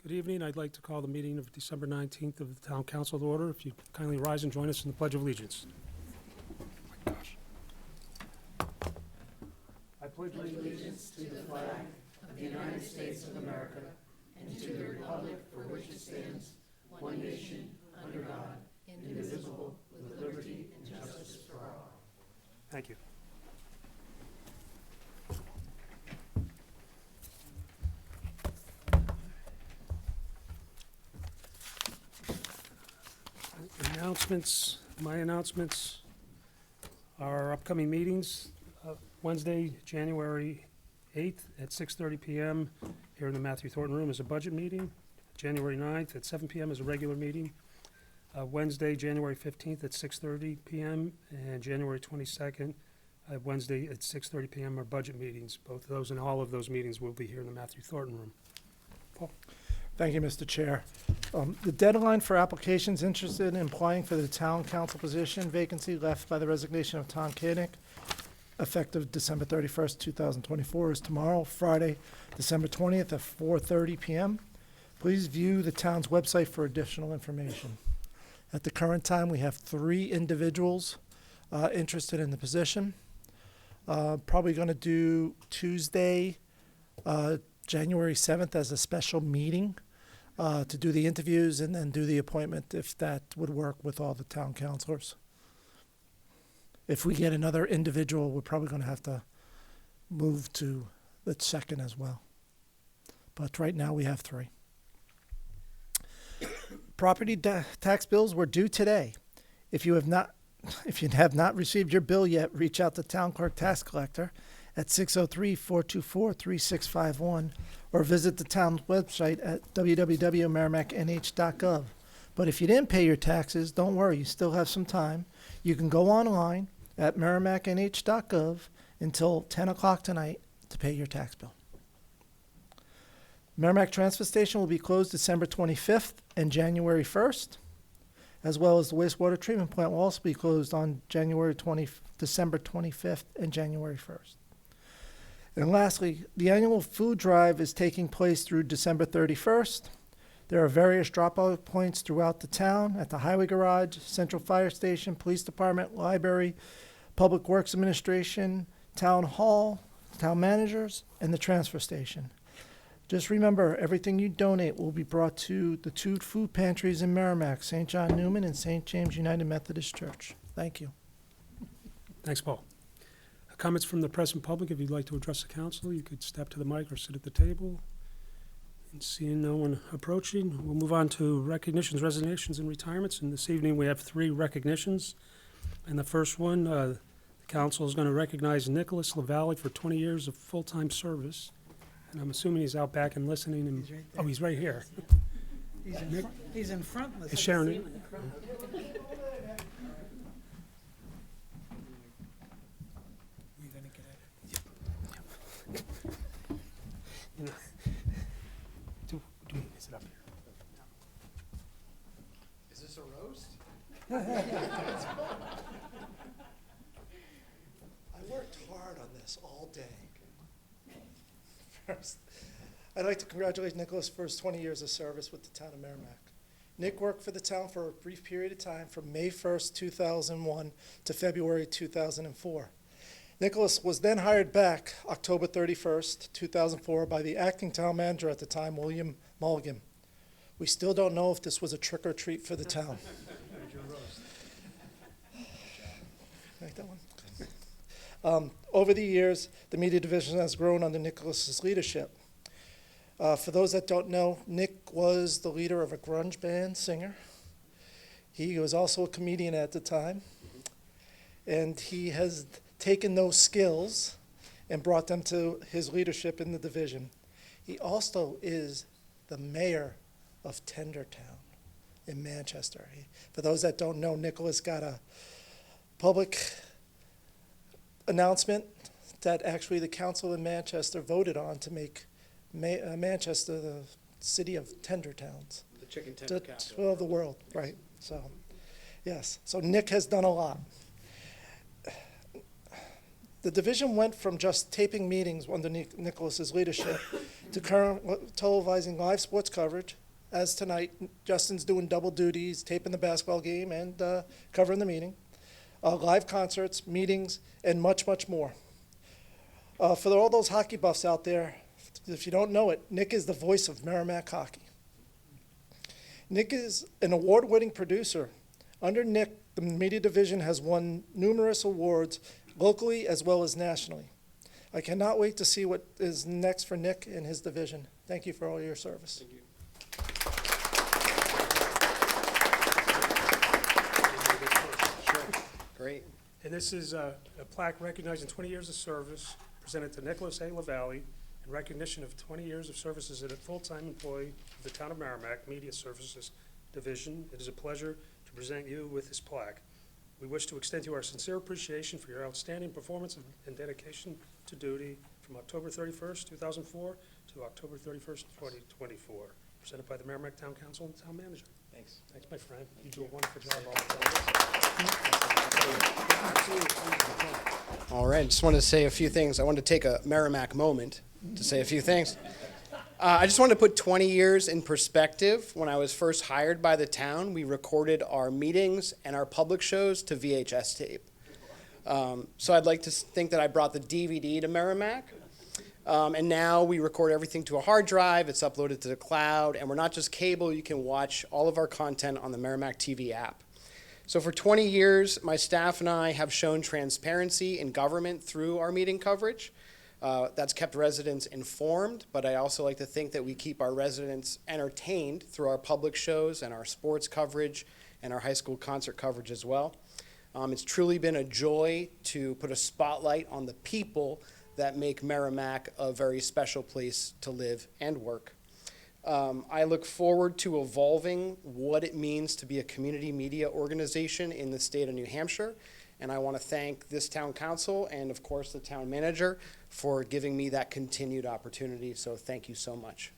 Good evening. I'd like to call the meeting of December 19th of the Town Council to order. If you kindly rise and join us in the Pledge of Allegiance. Oh my gosh. I pledge allegiance to the flag of the United States of America and to the republic for which it stands, one nation, under God, indivisible, with liberty and justice for all. Thank you. My announcements are upcoming meetings. Wednesday, January 8th at 6:30 p.m. here in the Matthew Thornton Room is a budget meeting. January 9th at 7 p.m. is a regular meeting. Wednesday, January 15th at 6:30 p.m. and January 22nd, Wednesday at 6:30 p.m. are budget meetings. Both of those and all of those meetings will be here in the Matthew Thornton Room. Paul? Thank you, Mr. Chair. The deadline for applications interested in applying for the town council position vacancy left by the resignation of Tom Koenig, effective December 31st, 2024, is tomorrow, Friday, December 20th at 4:30 p.m. Please view the town's website for additional information. At the current time, we have 3 individuals interested in the position. Probably going to do Tuesday, January 7th as a special meeting to do the interviews and then do the appointment if that would work with all the town councilors. If we get another individual, we're probably going to have to move to the second as well. But right now we have 3. Property tax bills were due today. If you have not received your bill yet, reach out to Town Clerk Tax Collector at 603-424-3651 or visit the town's website at www.merrimacknh.gov. But if you didn't pay your taxes, don't worry, you still have some time. You can go online at merrimacknh.gov until 10 o'clock tonight to pay your tax bill. Merrimack Transfer Station will be closed December 25th and January 1st, as well as the wastewater treatment plant will also be closed on December 25th and January 1st. And lastly, the annual food drive is taking place through December 31st. There are various drop-off points throughout the town at the Highway Garage, Central Fire Station, Police Department, Library, Public Works Administration, Town Hall, Town Managers, and the Transfer Station. Just remember, everything you donate will be brought to the 2 food pantries in Merrimack, St. John Newman and St. James United Methodist Church. Thank you. Thanks, Paul. Comments from the press and public. If you'd like to address the council, you could step to the mic or sit at the table. And seeing no one approaching, we'll move on to recognitions, resignations, and retirements. And this evening we have 3 recognitions. And the first one, the council is going to recognize Nicholas LaValle for 20 years of full-time service. And I'm assuming he's out back and listening. And, He's right there. oh, he's right here. He's in front. Is Sharon in? You're gonna get it. Is it up here? Is this a roast? I worked hard on this all day. First, I'd like to congratulate Nicholas for his 20 years of service with the town of Merrimack. Nick worked for the town for a brief period of time from May 1st, 2001 to February 2004. Nicholas was then hired back October 31st, 2004 by the acting town manager at the time, William Mulligan. We still don't know if this was a trick or treat for the town. Like that one? Over the years, the media division has grown under Nicholas's leadership. For those that don't know, Nick was the leader of a grunge band, singer. He was also a comedian at the time. And he has taken those skills and brought them to his leadership in the division. He also is the mayor of Tendertown in Manchester. For those that don't know, Nicholas got a public announcement that actually the council in Manchester voted on to make Manchester the city of tender towns. The chicken tender capital. Well, of the world, right? So, yes. So Nick has done a lot. The division went from just taping meetings under Nicholas's leadership to current televising live sports coverage, as tonight, Justin's doing double duties, taping the basketball game and covering the meeting, live concerts, meetings, and much, much more. For all those hockey buffs out there, if you don't know it, Nick is the voice of Merrimack hockey. Nick is an award-winning producer. Under Nick, the media division has won numerous awards locally as well as nationally. I cannot wait to see what is next for Nick and his division. Thank you for all your service. Thank you. Sure. Great. And this is a plaque recognizing 20 years of service presented to Nicholas A. LaValle in recognition of 20 years of service as a full-time employee of the Town of Merrimack Media Services Division. It is a pleasure to present you with this plaque. We wish to extend you our sincere appreciation for your outstanding performance and dedication to duty from October 31st, 2004 to October 31st, 2024. Presented by the Merrimack Town Council and Town Manager. Thanks. Thanks, my friend. You do a wonderful job all the time. All right, just wanted to say a few things. I wanted to take a Merrimack moment to say a few things. I just wanted to put 20 years in perspective. When I was first hired by the town, we recorded our meetings and our public shows to VHS tape. So I'd like to think that I brought the DVD to Merrimack. And now we record everything to a hard drive. It's uploaded to the cloud. And we're not just cable. You can watch all of our content on the Merrimack TV app. So for 20 years, my staff and I have shown transparency in government through our meeting coverage. That's kept residents informed, but I also like to think that we keep our residents entertained through our public shows and our sports coverage and our high school concert coverage as well. It's truly been a joy to put a spotlight on the people that make Merrimack a very special place to live and work. I look forward to evolving what it means to be a community media organization in the state of New Hampshire. And I want to thank this town council and, of course, the town manager for giving me that continued opportunity. So thank you so much.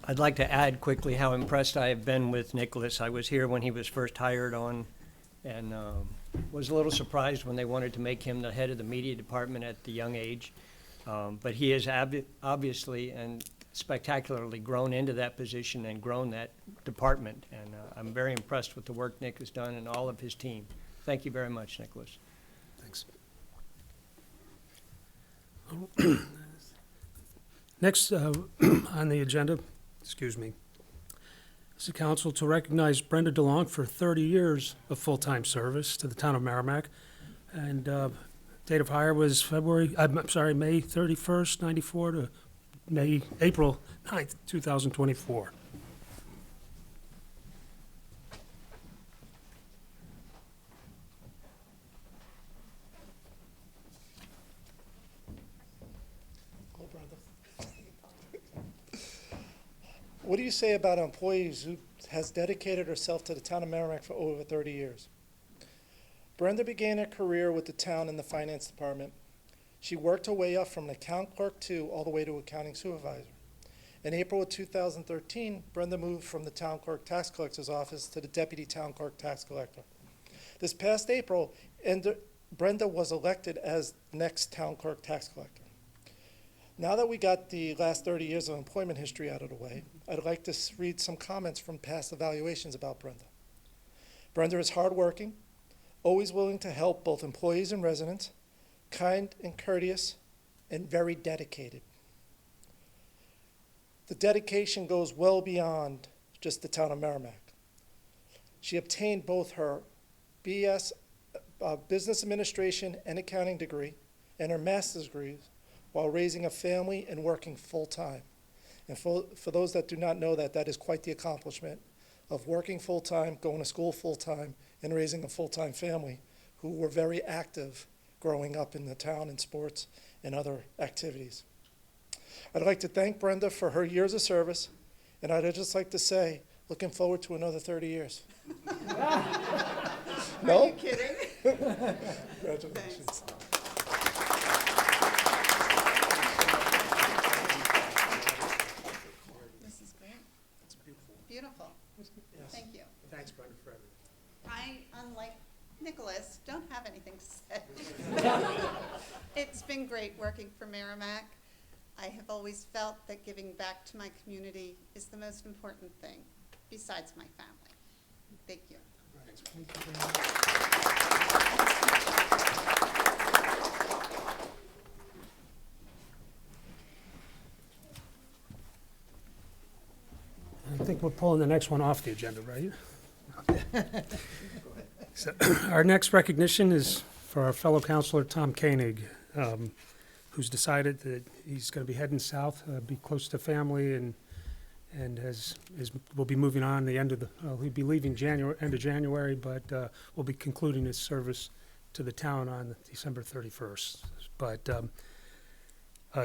I'd like to add quickly how impressed I have been with Nicholas. I was here when he was first hired on and was a little surprised when they wanted to make him the head of the media department at the young age. But he has obviously and spectacularly grown into that position and grown that department. And I'm very impressed with the work Nick has done and all of his team. Thank you very much, Nicholas. Thanks. Next on the agenda, excuse me, is the council to recognize Brenda DeLong for 30 years of full-time service to the town of Merrimack. And date of hire was May 31st, 94 to April 9th, 2024. Hello, Brenda. What do you say about an employee who has dedicated herself to the town of Merrimack for over 30 years? Brenda began her career with the town in the finance department. She worked her way up from an account clerk 2 all the way to accounting supervisor. In April of 2013, Brenda moved from the town clerk tax collector's office to the deputy town clerk tax collector. This past April, Brenda was elected as next town clerk tax collector. Now that we got the last 30 years of employment history out of the way, I'd like to read some comments from past evaluations about Brenda. Brenda is hardworking, always willing to help both employees and residents, kind and courteous, and very dedicated. The dedication goes well beyond just the town of Merrimack. She obtained both her BS, Business Administration and Accounting degree and her master's degree while raising a family and working full-time. And for those that do not know that, that is quite the accomplishment of working full-time, going to school full-time, and raising a full-time family who were very active growing up in the town in sports and other activities. I'd like to thank Brenda for her years of service, and I'd just like to say, looking forward to another 30 years. No? Are you kidding? Congratulations. This is great. It's beautiful. Beautiful. Yes. Thank you. Thanks, Brenda, for everything. Unlike Nicholas, don't have anything to say. It's been great working for Merrimack. I have always felt that giving back to my community is the most important thing, besides my family. Thank you. I think we're pulling the next one off the agenda, right? So, our next recognition is for our fellow counselor, Tom Koenig, who's decided that he's going to be heading south, be close to family, and will be moving on the end of he'll be leaving end of January, but will be concluding his service to the town on December 31st. But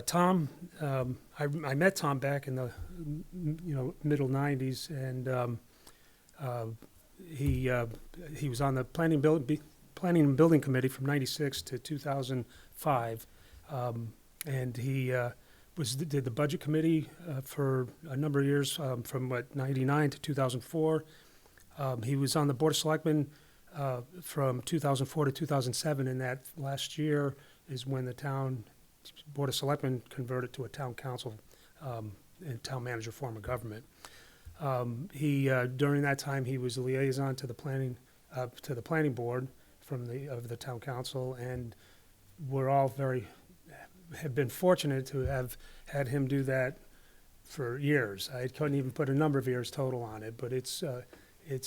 Tom, I met Tom back in the middle 90s, and he was on the planning and building committee from 96 to 2005, and he did the budget committee for a number of years, from 99 to 2004. He was on the board of selectmen from 2004 to 2007, and that last year is when the town board of selectmen converted to a town council and town manager form of government. During that time, he was a liaison to the planning board of the town council, and we're all have been fortunate to have had him do that for years. I couldn't even put a number of years total on it, but it's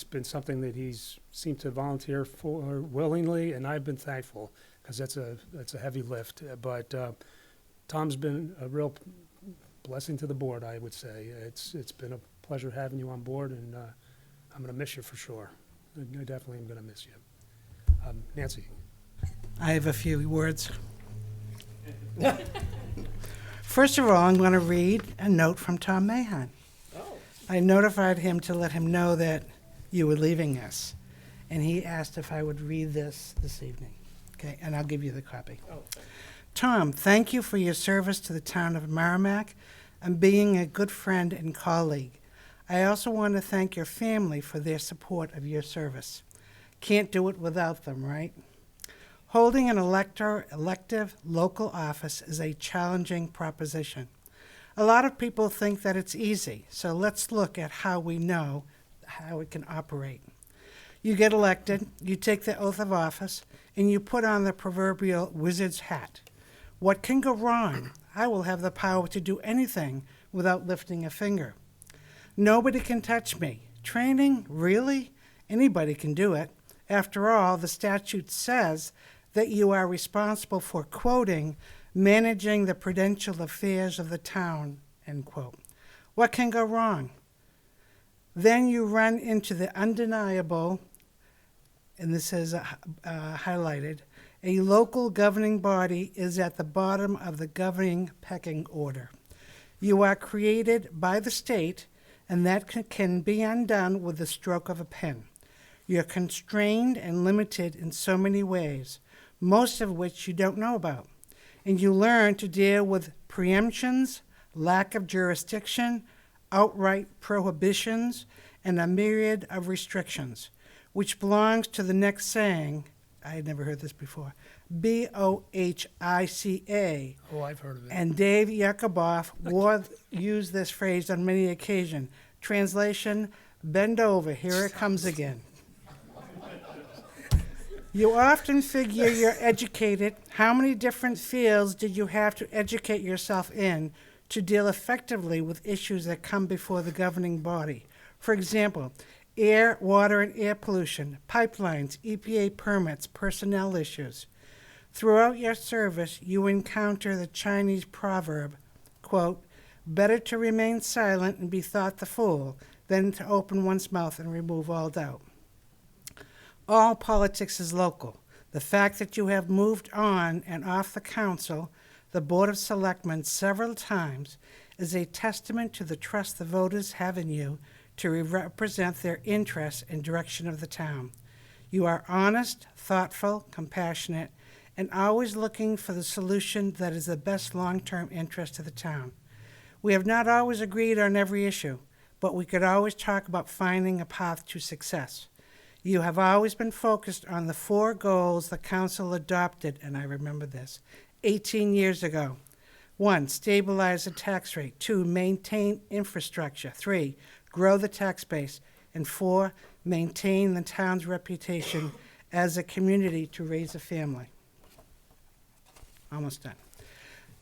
been something that he's seemed to volunteer for willingly, and I've been thankful, because that's a heavy lift. But Tom's been a real blessing to the board, I would say. It's been a pleasure having you on board, and I'm going to miss you for sure. I definitely am going to miss you. Nancy. I have a few words. First of all, I'm going to read a note from Tom Mahon. I notified him to let him know that you were leaving us, and he asked if I would read this evening. Okay, and I'll give you the copy. Tom, thank you for your service to the town of Merrimack and being a good friend and colleague. I also want to thank your family for their support of your service. Can't do it without them, right? Holding an elective local office is a challenging proposition. A lot of people think that it's easy, so let's look at how we know how it can operate. You get elected, you take the oath of office, and you put on the proverbial wizard's hat. What can go wrong? I will have the power to do anything without lifting a finger. Nobody can touch me. Training? Really? Anybody can do it. After all, the statute says that you are responsible for, quoting, managing the prudential affairs of the town, end quote. What can go wrong? Then you run into the undeniable, and this is highlighted, a local governing body is at the bottom of the governing pecking order. You are created by the state, and that can be undone with the stroke of a pen. You're constrained and limited in so many ways, most of which you don't know about. And you learn to deal with preemptions, lack of jurisdiction, outright prohibitions, and a myriad of restrictions, which belongs to the next saying, I had never heard this before, BOHICA. Oh, I've heard of it. And Dave Yakuboff used this phrase on many occasions. Translation, bend over, here it comes again. You often figure you're educated. How many different fields did you have to educate yourself in to deal effectively with issues that come before the governing body? For example, air, water, and air pollution, pipelines, EPA permits, personnel issues. Throughout your service, you encounter the Chinese proverb, quote, better to remain silent and be thought the fool than to open one's mouth and remove all doubt. All politics is local. The fact that you have moved on and off the council, the Board of Selectmen, several times is a testament to the trust the voters have in you to represent their interests and direction of the town. You are honest, thoughtful, compassionate, and always looking for the solution that is the best long-term interest of the town. We have not always agreed on every issue, but we could always talk about finding a path to success. You have always been focused on the 4 goals the council adopted, and I remember this, 18 years ago. 1, stabilize the tax rate. 2, maintain infrastructure. 3, grow the tax base. And 4, maintain the town's reputation as a community to raise a family. Almost done.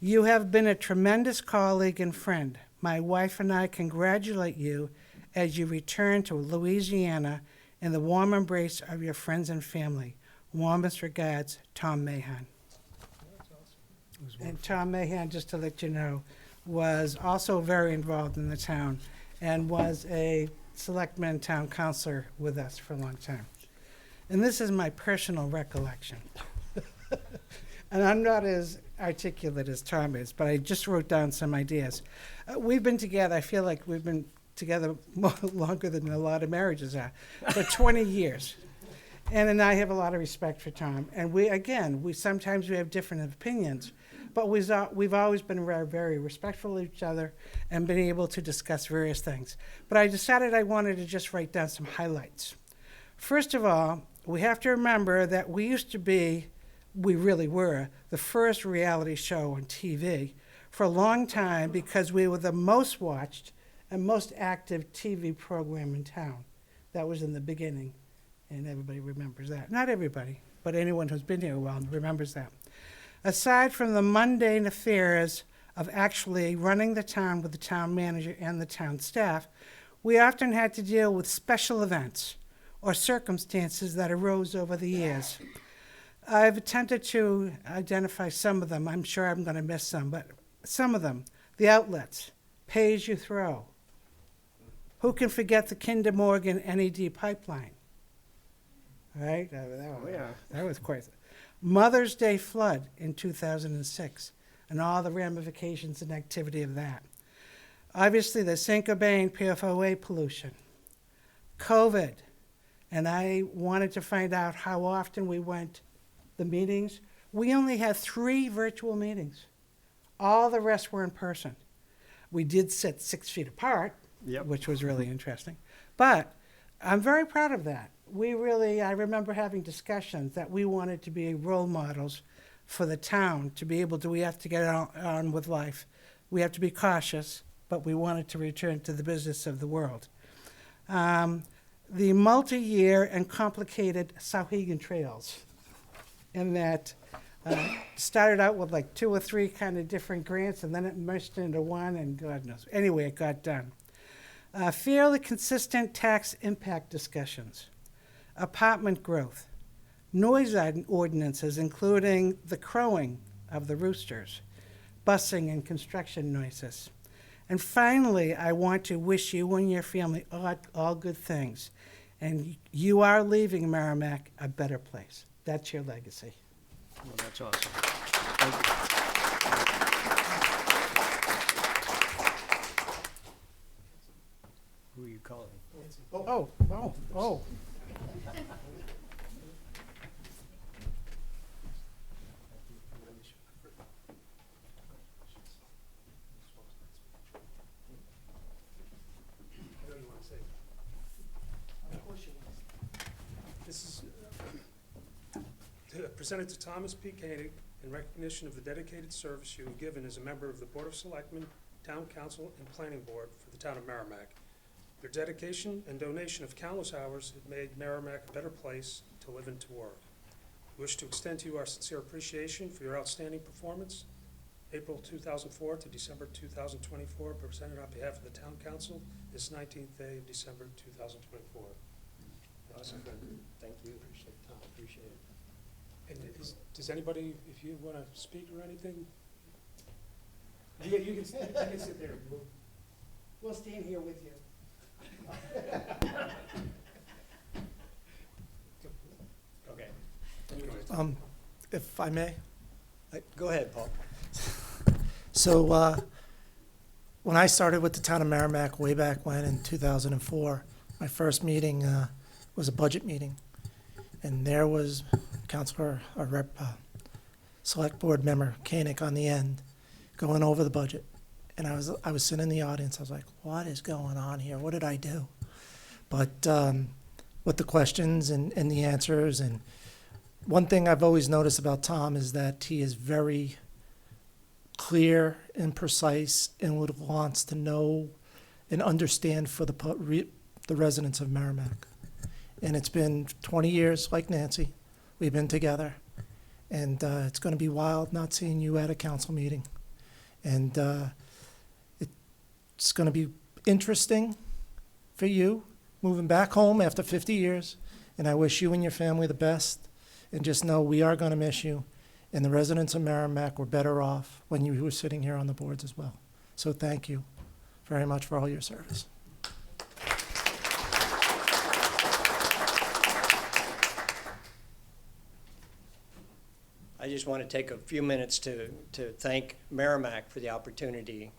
You have been a tremendous colleague and friend. My wife and I congratulate you as you return to Louisiana in the warm embrace of your friends and family. Warmest regards, Tom Mahan. And Tom Mahan, just to let you know, was also very involved in the town and was a selectman town councilor with us for a long time. And this is my personal recollection. And I'm not as articulate as Tom is, but I just wrote down some ideas. We've been together, I feel like we've been together longer than a lot of marriages are, for 20 years. And I have a lot of respect for Tom. And we sometimes we have different opinions, but we've always been very respectful of each other and been able to discuss various things. But I decided I wanted to just write down some highlights. First of all, we have to remember that we really were, the first reality show on TV for a long time because we were the most watched and most active TV program in town. That was in the beginning, and everybody remembers that. Not everybody, but anyone who's been here a while remembers that. Aside from the mundane affairs of actually running the town with the town manager and the town staff, we often had to deal with special events or circumstances that arose over the years. I've attempted to identify some of them. I'm sure I'm going to miss some, but some of them. The outlets, pay as you throw. Who can forget the Kinder Morgan NED pipeline? Right? That was quite. Mother's Day flood in 2006 and all the ramifications and activity of that. Obviously, the Cinco Bay and PFOA pollution. COVID. And I wanted to find out how often we went the meetings. We only had 3 virtual meetings. All the rest were in person. We did sit 6 feet apart, which was really interesting. But I'm very proud of that. I remember having discussions that we wanted to be role models for the town to be able to, we have to get on with life. We have to be cautious, but we wanted to return to the business of the world. The multi-year and complicated Sauhegan trails, in that started out with like 2 or 3 kind of different grants, and then it merged into one, and God knows. Anyway, it got done. Fairly consistent tax impact discussions, apartment growth, noise ordinances, including the crowing of the roosters, busing and construction noises. And finally, I want to wish you and your family all good things. And you are leaving Merrimack a better place. That's your legacy. Well, that's awesome. Thank you. Who are you calling? Oh. This is presented to Thomas P. Koenig in recognition of the dedicated service you have given as a member of the Board of Selectmen, Town Council, and Planning Board for the town of Merrimack. Your dedication and donation of countless hours have made Merrimack a better place to live and to work. We wish to extend to you our sincere appreciation for your outstanding performance. April 2004 to December 2024, presented on behalf of the Town Council, this 19th day of December 2024. Awesome. Thank you. Appreciate it, Tom. Appreciate it. And does anybody, if you want to speak or anything? You can sit there. We'll stand here with you. Okay. If I may. Go ahead, Paul. So when I started with the town of Merrimack way back when in 2004, my first meeting was a budget meeting. And there was select board member Koenig on the end going over the budget. And I was sitting in the audience. I was like, what is going on here? What did I do? But with the questions and the answers. And one thing I've always noticed about Tom is that he is very clear and precise and wants to know and understand for the residents of Merrimack. And it's been 20 years, like Nancy. We've been together. And it's going to be wild not seeing you at a council meeting. And it's going to be interesting for you moving back home after 50 years. And I wish you and your family the best. And just know we are going to miss you. And the residents of Merrimack were better off when you were sitting here on the boards as well. So thank you very much for all your service. I just want to take a few minutes to thank Merrimack for the opportunity,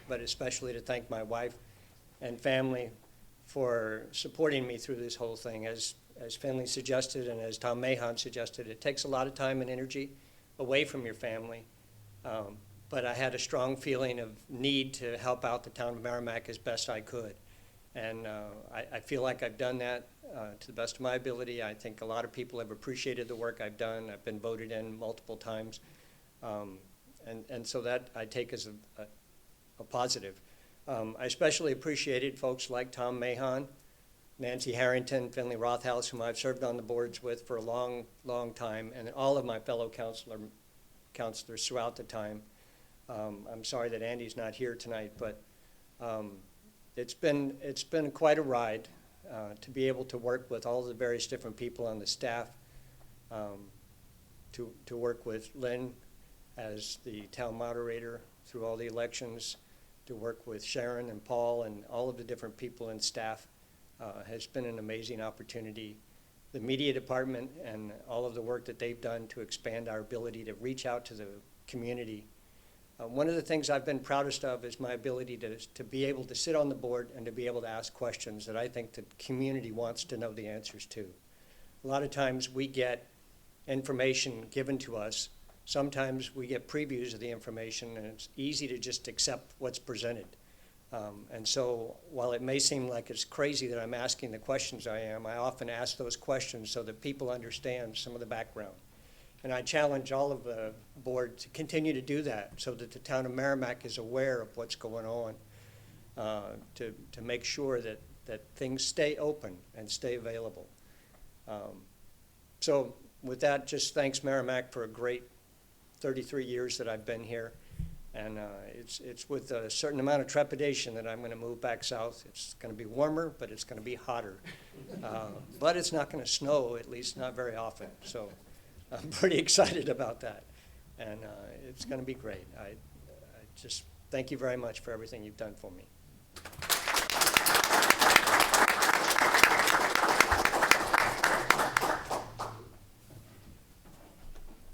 but especially to thank my wife and family for supporting me through this whole thing. As Finley suggested and as Tom Mahon suggested, it takes a lot of time and energy away from your family. But I had a strong feeling of need to help out the town of Merrimack as best I could. And I feel like I've done that to the best of my ability. I think a lot of people have appreciated the work I've done. I've been voted in multiple times. And so that I take as a positive. I especially appreciated folks like Tom Mahon, Nancy Harrington, Finley Rothaus, whom I've served on the boards with for a long, long time, and all of my fellow counselors throughout the time. I'm sorry that Andy's not here tonight, but it's been quite a ride to be able to work with all the various different people on the staff, to work with Lynn as the town moderator through all the elections, to work with Sharon and Paul and all of the different people in staff has been an amazing opportunity. The media department and all of the work that they've done to expand our ability to reach out to the community. One of the things I've been proudest of is my ability to be able to sit on the board and to be able to ask questions that I think the community wants to know the answers to. A lot of times we get information given to us. Sometimes we get previews of the information, and it's easy to just accept what's presented. And so while it may seem like it's crazy that I'm asking the questions I often ask those questions so that people understand some of the background. And I challenge all of the board to continue to do that so that the town of Merrimack is aware of what's going on, to make sure that things stay open and stay available. So with that, just thanks Merrimack for a great 33 years that I've been here. And it's with a certain amount of trepidation that I'm going to move back south. It's going to be warmer, but it's going to be hotter. But it's not going to snow, at least not very often. So I'm pretty excited about that. And it's going to be great. I just thank you very much for everything you've done for me.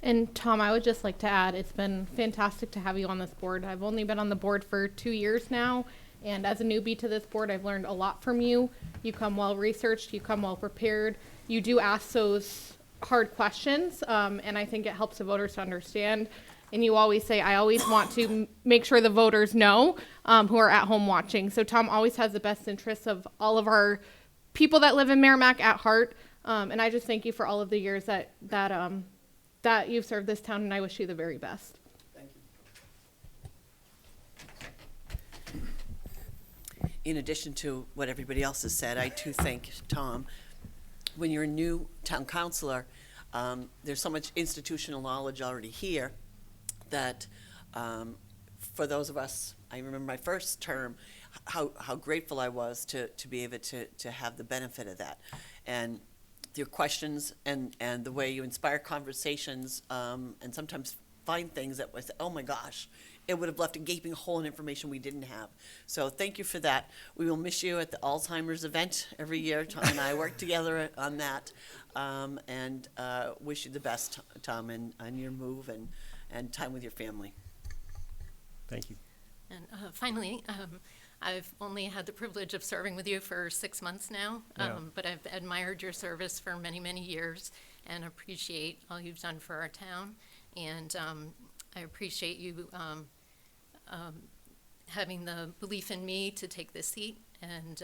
And Tom, I would just like to add, it's been fantastic to have you on this board. I've only been on the board for 2 years now, and as a newbie to this board, I've learned a lot from you. You come well researched, you come well prepared. You do ask those hard questions, and I think it helps the voters to understand. And you always say, I always want to make sure the voters know who are at home watching. So Tom always has the best interests of all of our people that live in Merrimack at heart. And I just thank you for all of the years that you've served this town, and I wish you the very best. Thank you. In addition to what everybody else has said, I too thank Tom. When you're a new town councilor, there's so much institutional knowledge already here that for those of us, I remember my first term, how grateful I was to be able to have the benefit of that. And your questions and the way you inspire conversations, and sometimes find things that was, oh my gosh, it would have left a gaping hole in information we didn't have. So thank you for that. We will miss you at the Alzheimer's event every year. Tom and I work together on that, and wish you the best, Tom, on your move and time with your family. Thank you. And finally, I've only had the privilege of serving with you for 6 months now, but I've admired your service for many, many years and appreciate all you've done for our town. And I appreciate you having the belief in me to take this seat. And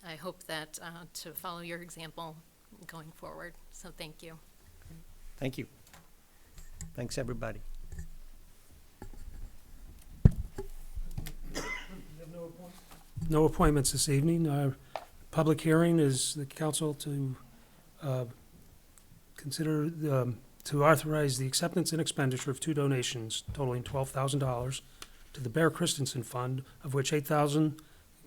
I hope that to follow your example going forward. So thank you. Thank you. Thanks, everybody. No appointments this evening. Public hearing is the council to consider, to authorize the acceptance and expenditure of 2 donations totaling $12,000 to the Bear Christensen Fund, of which $8,000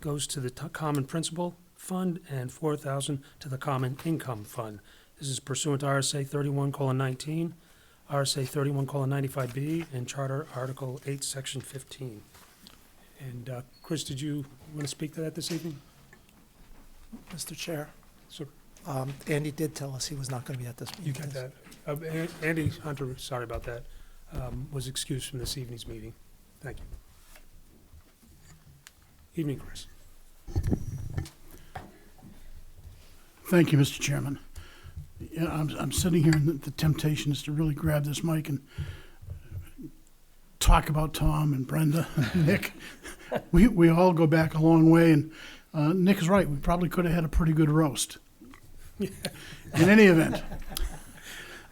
goes to the Common Principal Fund and $4,000 to the Common Income Fund. This is pursuant to RSA 31:19, RSA 31:95B, and Charter Article 8, Section 15. And Chris, did you want to speak to that this evening? Mr. Chair, Sir, Andy did tell us he was not going to be at this you meeting. got that? Andy Hunter, sorry about that, was excused from this evening's meeting. Thank you. Evening, Chris. Thank you, Mr. Chairman. Yeah, I'm sitting here, and the temptation is to really grab this mic and talk about Tom and Brenda and Nick. We all go back a long way, and Nick is right. We probably could have had a pretty good roast. In any event,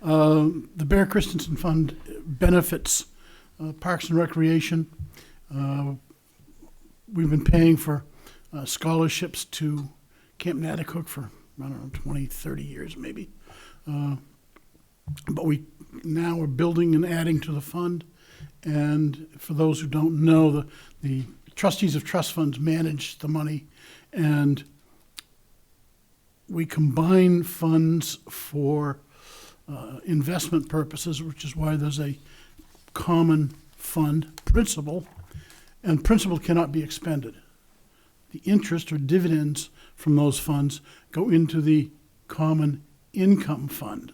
the Bear Christensen Fund benefits Parks and Recreation. We've been paying for scholarships to Camp Natticook for, I don't know, 20, 30 years maybe. But we're building and adding to the fund. And for those who don't know, the trustees of trust funds manage the money, and we combine funds for investment purposes, which is why there's a common fund principal, and principal cannot be expended. The interest or dividends from those funds go into the common income fund,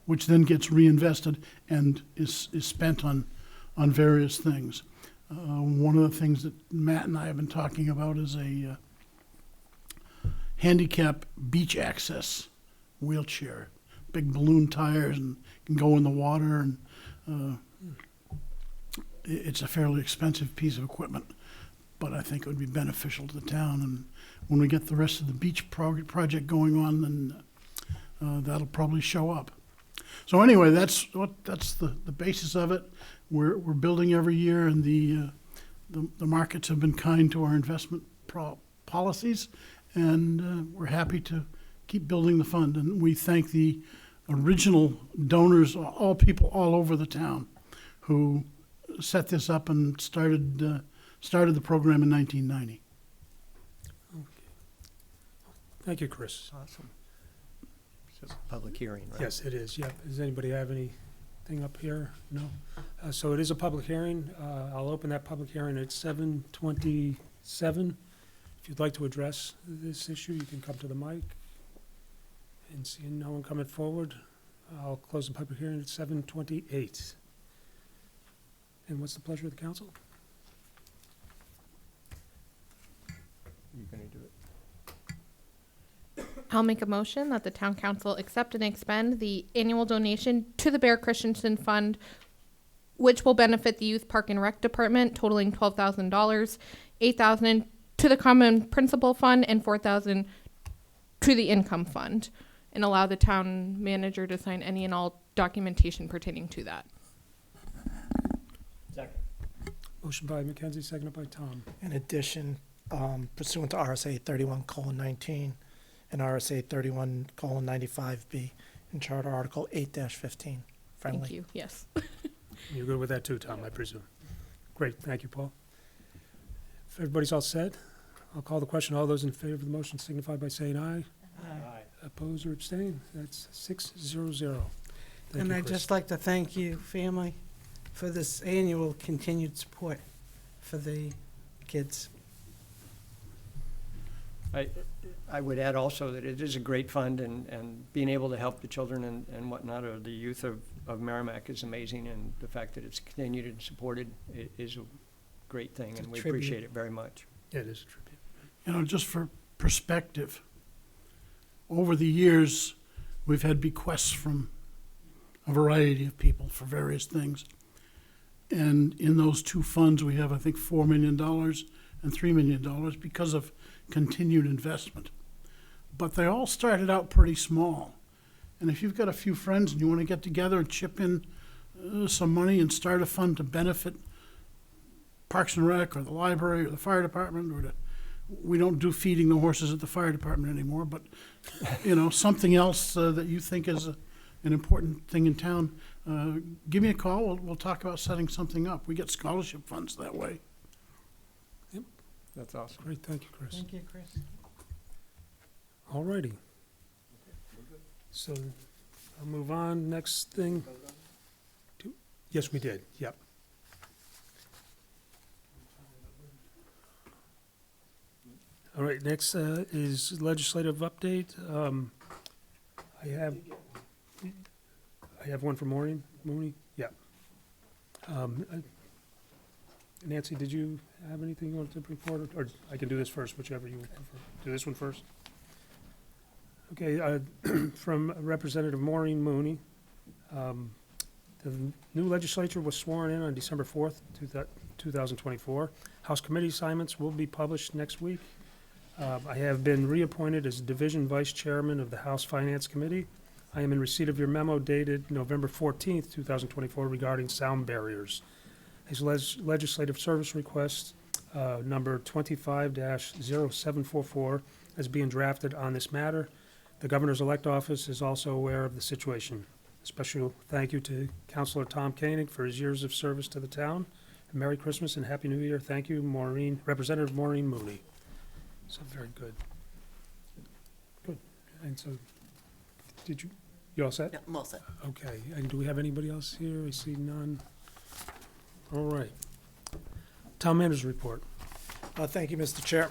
which then gets reinvested and is spent on various things. One of the things that Matt and I have been talking about is a handicap beach access wheelchair, big balloon tires, and can go in the water, and it's a fairly expensive piece of equipment, but I think it would be beneficial to the town. And when we get the rest of the beach project going on, then that'll probably show up. So anyway, that's the basis of it. We're building every year, and the markets have been kind to our investment policies, and we're happy to keep building the fund. And we thank the original donors, all people all over the town, who set this up and started the program in 1990. Thank you, Chris. Awesome. It's a public hearing, right? Yes, it is, yep. Does anybody have anything up here? No? So it is a public hearing. I'll open that public hearing at 7:27. If you'd like to address this issue, you can come to the mic. And seeing no one coming forward, I'll close the public hearing at 7:28. And what's the pleasure of the council? You're going to do it. I'll make a motion that the town council accept and expend the annual donation to the Bear Christensen Fund, which will benefit the Youth Park and Rec Department, totaling $12,000, $8,000 to the Common Principal Fund, and $4,000 to the Income Fund, and allow the town manager to sign any and all documentation pertaining to that. Second. Motion by Mackenzie, seconded by Tom. In addition, pursuant to RSA 31:19 and RSA 31:95B and Charter Article 8-15. Friendly. Thank you, yes. You're good with that too, Tom, I presume. Great, thank you, Paul. If everybody's all set, I'll call the question. All those in favor of the motion signify by saying aye. Aye. Oppose or abstain? That's 6-0-0. Thank And you, I'd Chris. just like to thank you, family, for this annual continued support for the kids. I would add also that it is a great fund, and being able to help the children and whatnot, or the youth of Merrimack, is amazing, and the fact that it's continued and supported is a great thing, It's a and we tribute. appreciate it very much. Yeah, it is a tribute. You know, just for perspective, over the years, we've had bequests from a variety of people for various things. And in those two funds, we have, I think, $4 million and $3 million because of continued investment. but they all started out pretty small. And if you've got a few friends and you want to get together and chip in some money and start a fund to benefit Parks and Rec or the library or the fire department, we don't do feeding the horses at the fire department anymore, but, something else that you think is an important thing in town, give me a call. We'll talk about setting something up. We get scholarship funds that way. That's awesome. Great, thank you, Chris. Thank you, Chris. All righty. So I'll move on. Next thing. Yes, we did. Yep. All right, next is legislative update. I have one for Maureen Mooney. Yeah. Nancy, did you have anything you wanted to bring forward? Or I can do this first, whichever you prefer. Do this one first. Okay, from Representative Maureen Mooney. The new legislature was sworn in on December 4th, 2024. House committee assignments will be published next week. I have been reappointed as Division Vice Chairman of the House Finance Committee. I am in receipt of your memo dated November 14th, 2024 regarding sound barriers. His legislative service request, number 25-0744, is being drafted on this matter. The Governor's elect office is also aware of the situation. A special thank you to Councilor Tom Koenig for his years of service to the town. And Merry Christmas and Happy New Year. Thank you, Representative Maureen Mooney. So very good. Good. And so, you all set? Yeah, I'm all set. Okay, and do we have anybody else here? I see none. All right. Town manager's report. Thank you, Mr. Chair.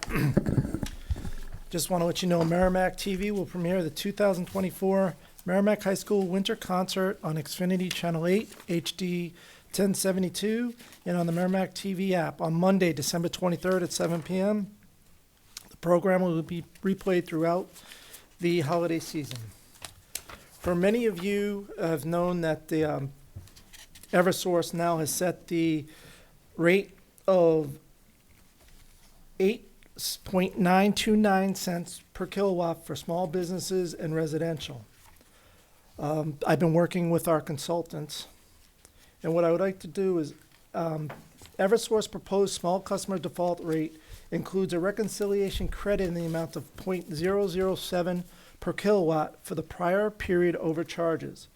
Just want to let you know, Merrimack TV will premiere the 2024 Merrimack High School Winter Concert on Xfinity Channel 8, HD 1072, and on the Merrimack TV app on Monday, December 23rd at 7 p.m. The program will be replayed throughout the holiday season. For many of you have known that the Eversource now has set the rate of 8.929 cents per kilowatt for small businesses and residential. I've been working with our consultants, and what I would like to do is, Eversource proposed small customer default rate includes a reconciliation credit in the amount of 0.007 per kilowatt for the prior period overcharges.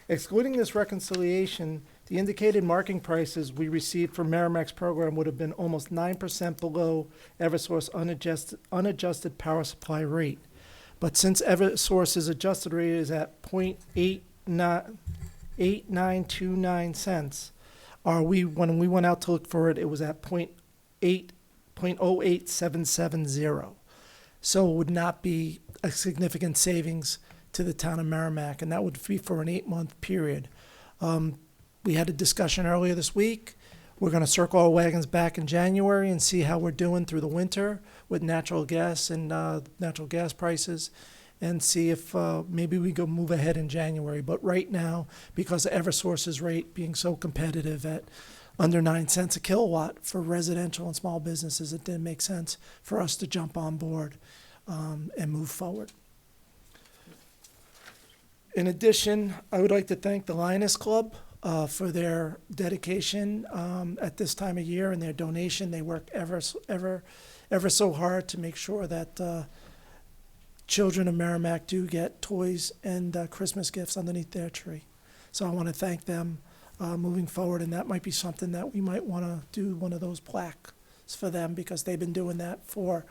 Excluding this reconciliation, the indicated marking prices we received for Merrimack's program would have been almost 9% below Eversource unadjusted power supply rate. But since Eversource's adjusted rate is at 0.8929 cents, when we went out to look for it, it was at 0.08770. So it would not be a significant savings to the town of Merrimack, and that would be for an 8-month period. We had a discussion earlier this week. We're going to circle our wagons back in January and see how we're doing through the winter with natural gas and natural gas prices, and see if maybe we go move ahead in January. But right now, because of Eversource's rate being so competitive at under 9 cents a kilowatt for residential and small businesses, it didn't make sense for us to jump on board and move forward. In addition, I would like to thank the Lioness Club for their dedication at this time of year and their donation. They work ever so hard to make sure that children of Merrimack do get toys and Christmas gifts underneath their tree. So I want to thank them moving forward, and that might be something that we might want to do, one of those plaques for them, because they've been doing that for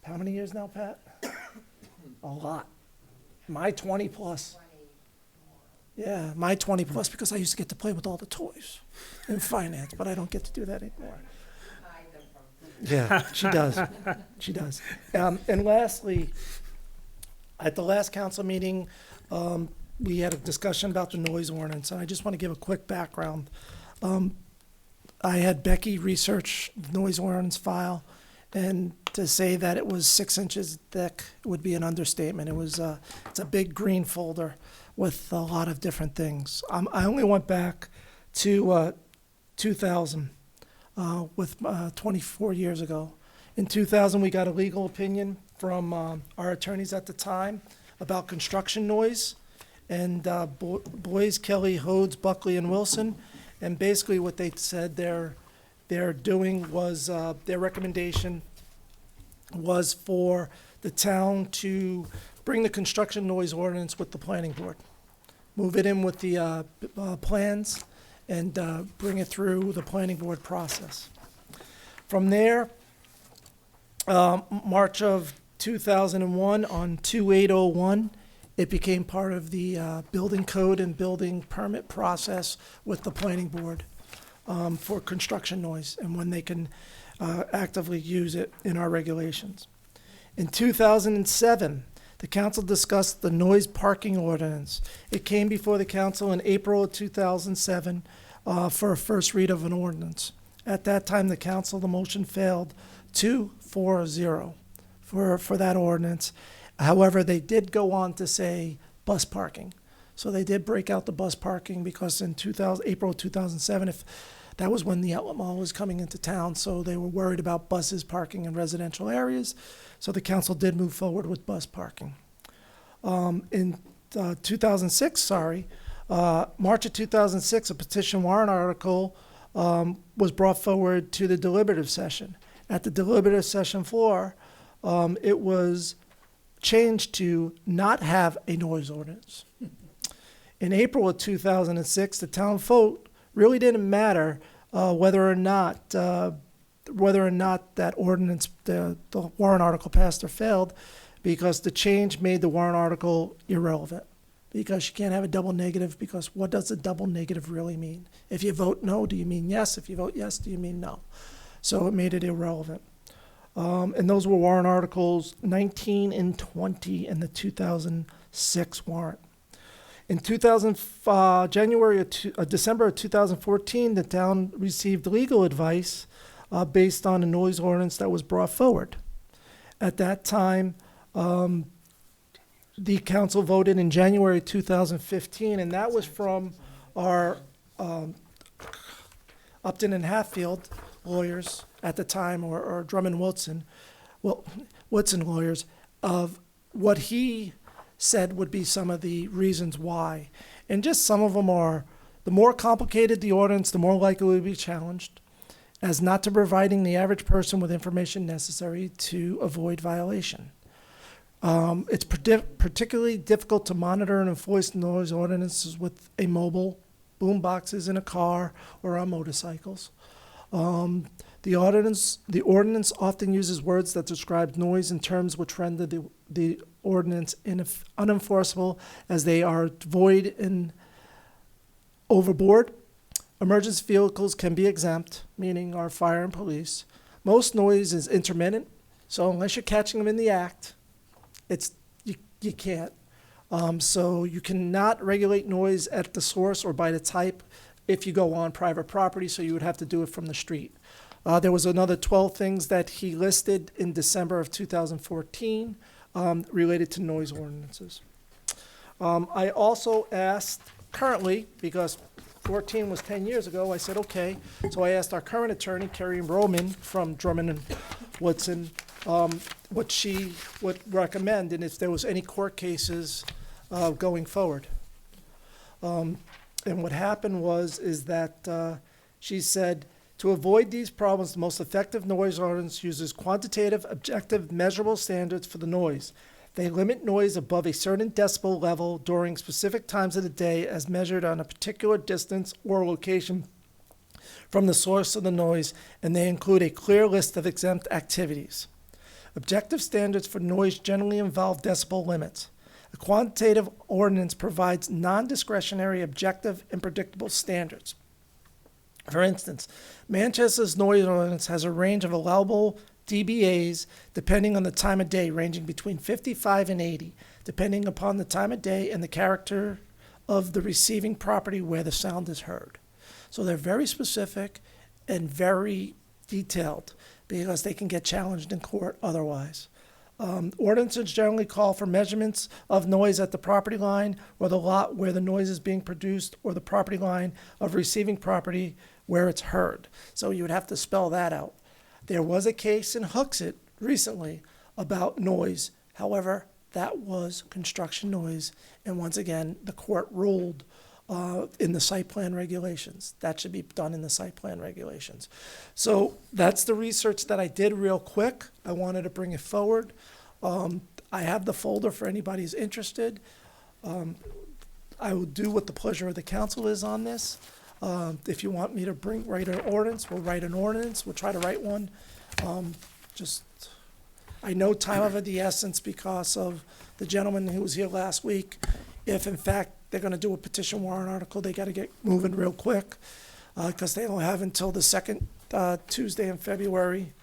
how many years now, Pat? A lot. My 20 plus. Yeah, my 20 plus, because I used to get to play with all the toys in finance, but I don't get to do that anymore. Yeah, she does. She does. And lastly, at the last council meeting, we had a discussion about the noise ordinance, and I just want to give a quick background. I had Becky research the noise ordinance file, and to say that it was 6 inches thick would be an understatement. It's a big green folder with a lot of different things. I only went back to 2000, with 24 years ago. In 2000, we got a legal opinion from our attorneys at the time about construction noise, and Boyes, Kelly, Hodes, Buckley, and Wilson. And basically what they said they're doing was, their recommendation was for the town to bring the construction noise ordinance with the planning board. Move it in with the plans and bring it through the planning board process. From there, March of 2001, on 2801, it became part of the building code and building permit process with the planning board for construction noise and when they can actively use it in our regulations. In 2007, the council discussed the noise parking ordinance. It came before the council in April of 2007 for a first read of an ordinance. At that time, the motion failed 2-4-0 for that ordinance. However, they did go on to say bus parking. So they did break out the bus parking because in April 2007, that was when the outlet mall was coming into town, so they were worried about buses parking in residential areas. So the council did move forward with bus parking. In 2006, March of 2006, a petition warrant article was brought forward to the deliberative session. At the deliberative session floor, it was changed to not have a noise ordinance. In April of 2006, the town vote really didn't matter whether or not that ordinance, the warrant article passed or failed, because the change made the warrant article irrelevant. Because you can't have a double negative, because what does a double negative really mean? If you vote no, do you mean yes? If you vote yes, do you mean no? So it made it irrelevant. And those were warrant articles 19 and 20 in the 2006 warrant. In December of 2014, the town received legal advice based on a noise ordinance that was brought forward. At that time, the council voted in January 2015, and that was from our Upton and Hatfield lawyers at the time, or Drummond Woodson lawyers, of what he said would be some of the reasons why. And just some of them are, the more complicated the ordinance, the more likely it will be challenged, as not to providing the average person with information necessary to avoid violation. It's particularly difficult to monitor and enforce noise ordinances with a mobile, boom boxes in a car or on motorcycles. The ordinance often uses words that describe noise in terms which render the ordinance unenforceable, as they are void and overboard. Emergency vehicles can be exempt, meaning our fire and police. Most noise is intermittent, so unless you're catching them in the act, you can't. So you cannot regulate noise at the source or by the type if you go on private property, so you would have to do it from the street. There was another 12 things that he listed in December of 2014 related to noise ordinances. I also asked currently, because 14 was 10 years ago, I said, okay. So I asked our current attorney, Carrie Roman from Drummond and Woodson, what she would recommend and if there was any court cases going forward. And what happened is that she said, to avoid these problems, the most effective noise ordinance uses quantitative, objective, measurable standards for the noise. They limit noise above a certain decibel level during specific times of the day as measured on a particular distance or location from the source of the noise, and they include a clear list of exempt activities. Objective standards for noise generally involve decibel limits. A quantitative ordinance provides non-discretionary, objective, and predictable standards. For instance, Manchester's noise ordinance has a range of allowable dBAs depending on the time of day, ranging between 55 and 80, depending upon the time of day and the character of the receiving property where the sound is heard. So they're very specific and very detailed because they can get challenged in court otherwise. Ordinances generally call for measurements of noise at the property line or the lot where the noise is being produced, or the property line of receiving property where it's heard. So you would have to spell that out. There was a case in Hooksett recently about noise. However, that was construction noise, and once again, the court ruled in the site plan regulations. That should be done in the site plan regulations. So that's the research that I did real quick. I wanted to bring it forward. I have the folder for anybody who's interested. I will do what the pleasure of the council is on this. If you want me to write an ordinance, we'll write an ordinance. We'll try to write one. I know time of the essence because of the gentleman who was here last week. If in fact they're gonna do a petition warrant article, they gotta get moving real quick, because they don't have until the second Tuesday in February,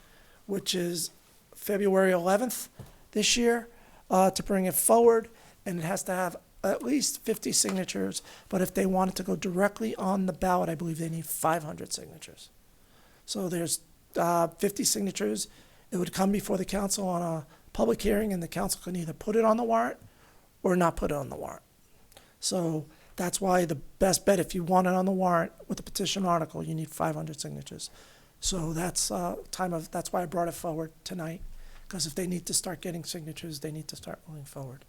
which is February 11th this year, to bring it forward, and it has to have at least 50 signatures, but if they want it to go directly on the ballot, I believe they need 500 signatures. So there's 50 signatures. It would come before the council on a public hearing, and the council can either put it on the warrant or not put it on the warrant. So that's why the best bet, if you want it on the warrant with a petition article, you need 500 signatures. So that's that's why I brought it forward tonight, because if they need to start getting signatures, they need to start moving forward.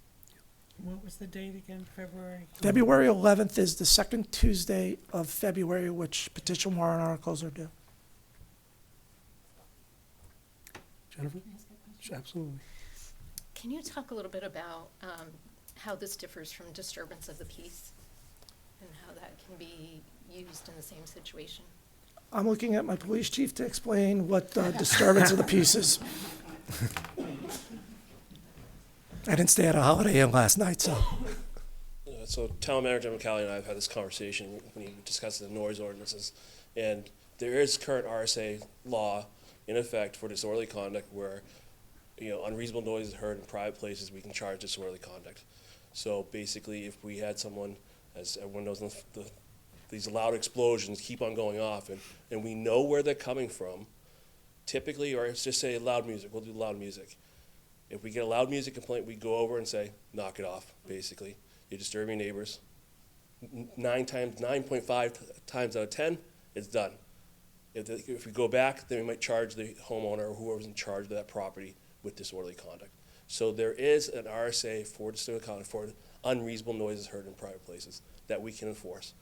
What was the date again, February? February 11th is the second Tuesday of February, which petition warrant articles are due. Jennifer? Absolutely. Can you talk a little bit about how this differs from disturbance of the peace and how that can be used in the same situation? I'm looking at my police chief to explain what disturbance of the peace is. I didn't stay at a Holiday Inn last night, so. So Town Manager McCallie and I have had this conversation when he discussed the noise ordinances, and there is current RSA law in effect for disorderly conduct where, unreasonable noise is heard in private places, we can charge disorderly conduct. So basically, if we had someone, as everyone knows, these loud explosions keep on going off, and we know where they're coming from, typically, or let's just say loud music, we'll do loud music. If we get a loud music complaint, we go over and say, knock it off, basically. You're disturbing neighbors. 9.5 times out of 10, it's done. If we go back, then we might charge the homeowner or whoever's in charge of that property with disorderly conduct. So there is an RSA for disorderly conduct for unreasonable noises heard in private places that we can enforce.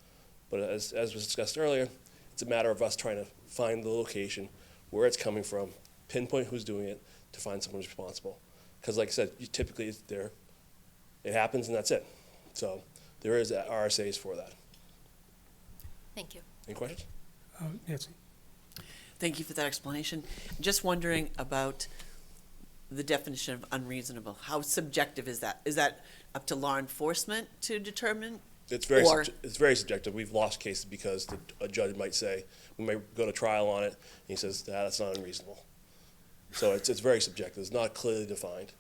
But as was discussed earlier, it's a matter of us trying to find the location, where it's coming from, pinpoint who's doing it, to find someone who's responsible. Because like I said, typically it happens and that's it. So there is RSAs for that. Thank you. Any questions? Nancy? Thank you for that explanation. Just wondering about the definition of unreasonable. How subjective is that? Is that up to law enforcement to determine? It's very subjective. We've lost cases because a judge might say, we might go to trial on it, and he says, that's not unreasonable. So it's very subjective. It's not clearly defined.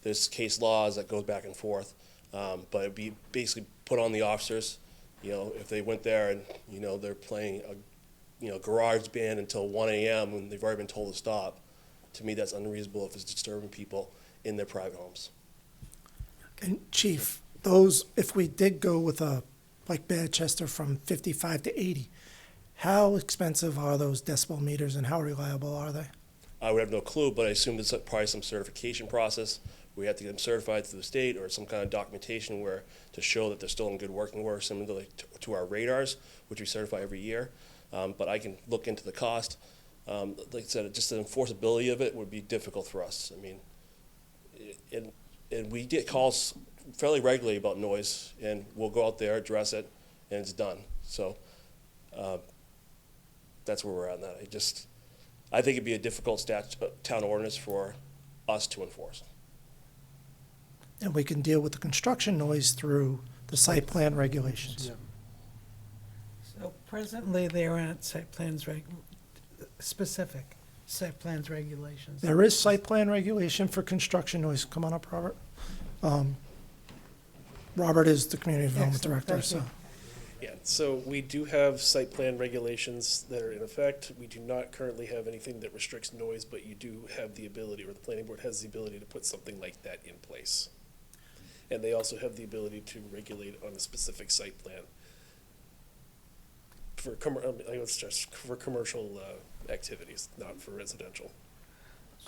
There's case laws that goes back and forth, but it'd be basically put on the officers. If they went there and they're playing a garage band until 1 a.m. when they've already been told to stop, to me that's unreasonable if it's disturbing people in their private homes. And Chief, if we did go with like Manchester from 55 to 80, how expensive are those decibel meters and how reliable are they? I would have no clue, but I assume there's probably some certification process. We have to get them certified through the state or some kind of documentation to show that they're still in good working order, similar to our radars, which we certify every year. But I can look into the cost. Like I said, just the enforceability of it would be difficult for us. I mean, and we get calls fairly regularly about noise, and we'll go out there, address it, and it's done. So that's where we're at on that. I think it'd be a difficult town ordinance for us to enforce. And we can deal with the construction noise through the site plan regulations. So presently, there aren't specific site plans regulations. There is site plan regulation for construction noise. Come on up, Robert. Robert is the community development Excellent. director, Thank so. Yeah, so we do have site plan regulations that are in effect. We do not currently have anything that restricts noise, but you do have the ability, or the planning board has the ability to put something like that in place. And they also have the ability to regulate on a specific site plan for commercial activities, not for residential.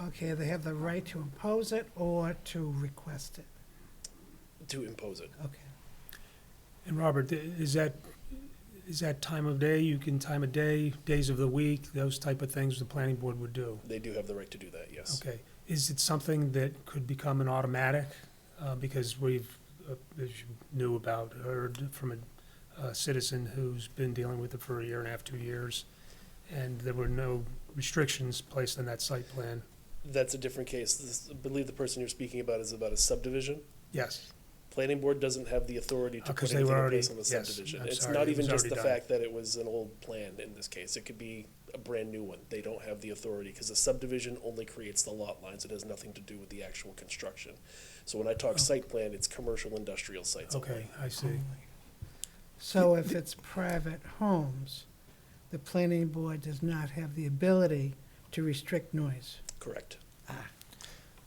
Okay, they have the right to impose it or to request it. To impose it. Okay. And Robert, is that time of day, you can time of day, days of the week, those type of things the planning board would do? They do have the right to do that, yes. Okay. Is it something that could become an automatic? Because we've, as you knew about, heard from a citizen who's been dealing with it for a year and a half, 2 years, and there were no restrictions placed on that site plan. That's a different case. I believe the person you're speaking about is about a subdivision. Yes. Planning board doesn't have the authority to Because put they anything were in already- place on the yes, subdivision. I'm It's sorry, not it even was just the already done. fact that it was an old plan in this case. It could be a brand new one. They don't have the authority because the subdivision only creates the lot lines. It has nothing to do with the actual construction. So when I talk site plan, it's commercial industrial sites only. Okay, I see. So if it's private homes, the planning board does not have the ability to restrict noise. Correct.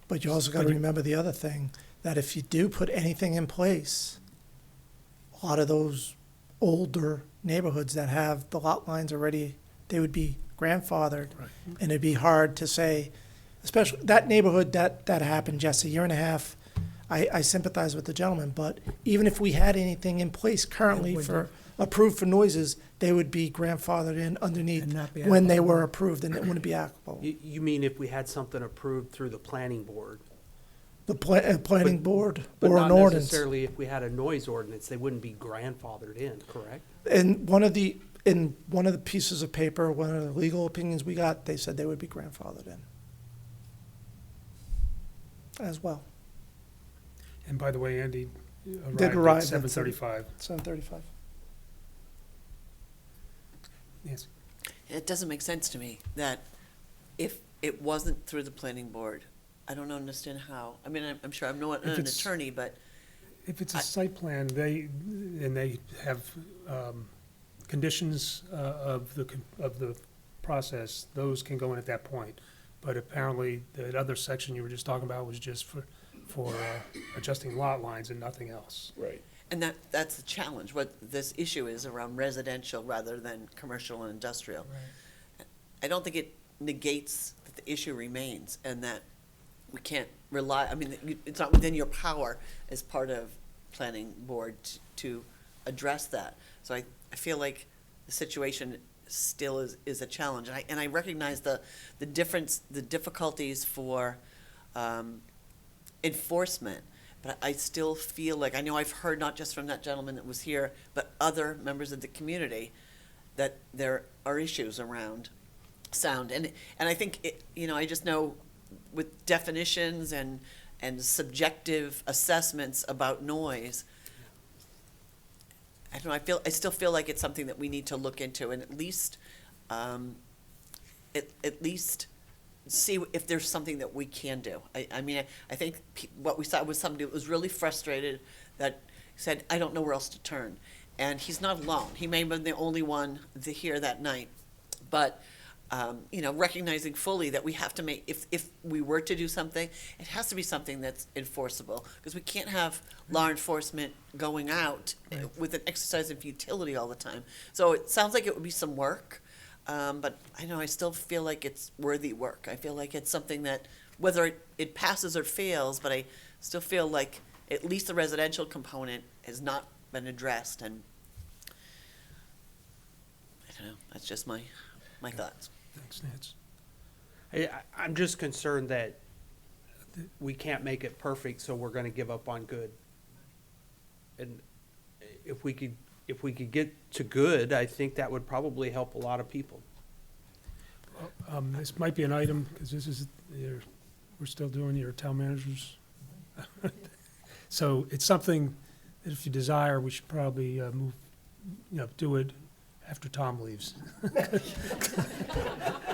But you also got to remember the other thing, that if you do put anything in place, a lot of those older neighborhoods that have the lot lines already, they would be grandfathered. Right. And it'd be hard to say, especially that neighborhood that happened just a year and a half, I sympathize with the gentleman, but even if we had anything in place currently for, approved for noises, they would be grandfathered in underneath And not be when they applicable. were approved, and it wouldn't be applicable. You mean if we had something approved through the planning board? The planning board But or not an ordinance. necessarily if we had a noise ordinance, they wouldn't be grandfathered in, correct? And in one of the pieces of paper, one of the legal opinions we got, they said they would be grandfathered in as well. And by the way, Andy Did arrived arrive at at 7:35. 7:35. Yes. It doesn't make sense to me that if it wasn't through the planning board, I don't understand how. I mean, I'm sure I'm not If an it's- attorney, but If it's a site plan, they have conditions of the process, those can go in at that point. But apparently, that other section you were just talking about was just for adjusting lot lines and nothing else. Right. and that's the challenge. What this issue is around residential rather than commercial and industrial. I don't think it negates that the issue remains and that we can't rely, I mean, it's not within your power as part of planning board to address that. So I feel like the situation still is a challenge. And I recognize the difficulties for enforcement. But I still feel like, I know I've heard not just from that gentleman that was here, but other members of the community, that there are issues around sound. And I think, I just know with definitions and subjective assessments about noise, I don't know, I still feel like it's something that we need to look into and at least see if there's something that we can do. I mean, I think what we saw was somebody that was really frustrated that said, I don't know where else to turn. And he's not alone. He may have been the only one here that night. But, recognizing fully that we have to make, if we were to do something, it has to be something that's enforceable. Because we can't have law enforcement going out with an exercise of futility all the time. So it sounds like it would be some work. But I still feel like it's worthy work. I feel like it's something that, whether it passes or fails, but I still feel like at least the residential component has not been addressed, and I don't know, that's just my thoughts. Thanks, Nance. I'm just concerned that we can't make it perfect, so we're gonna give up on good. And if we could get to good, I think that would probably help a lot of people. This might be an item, because we're still doing your town managers. So it's something that if you desire, we should probably do it after Tom leaves.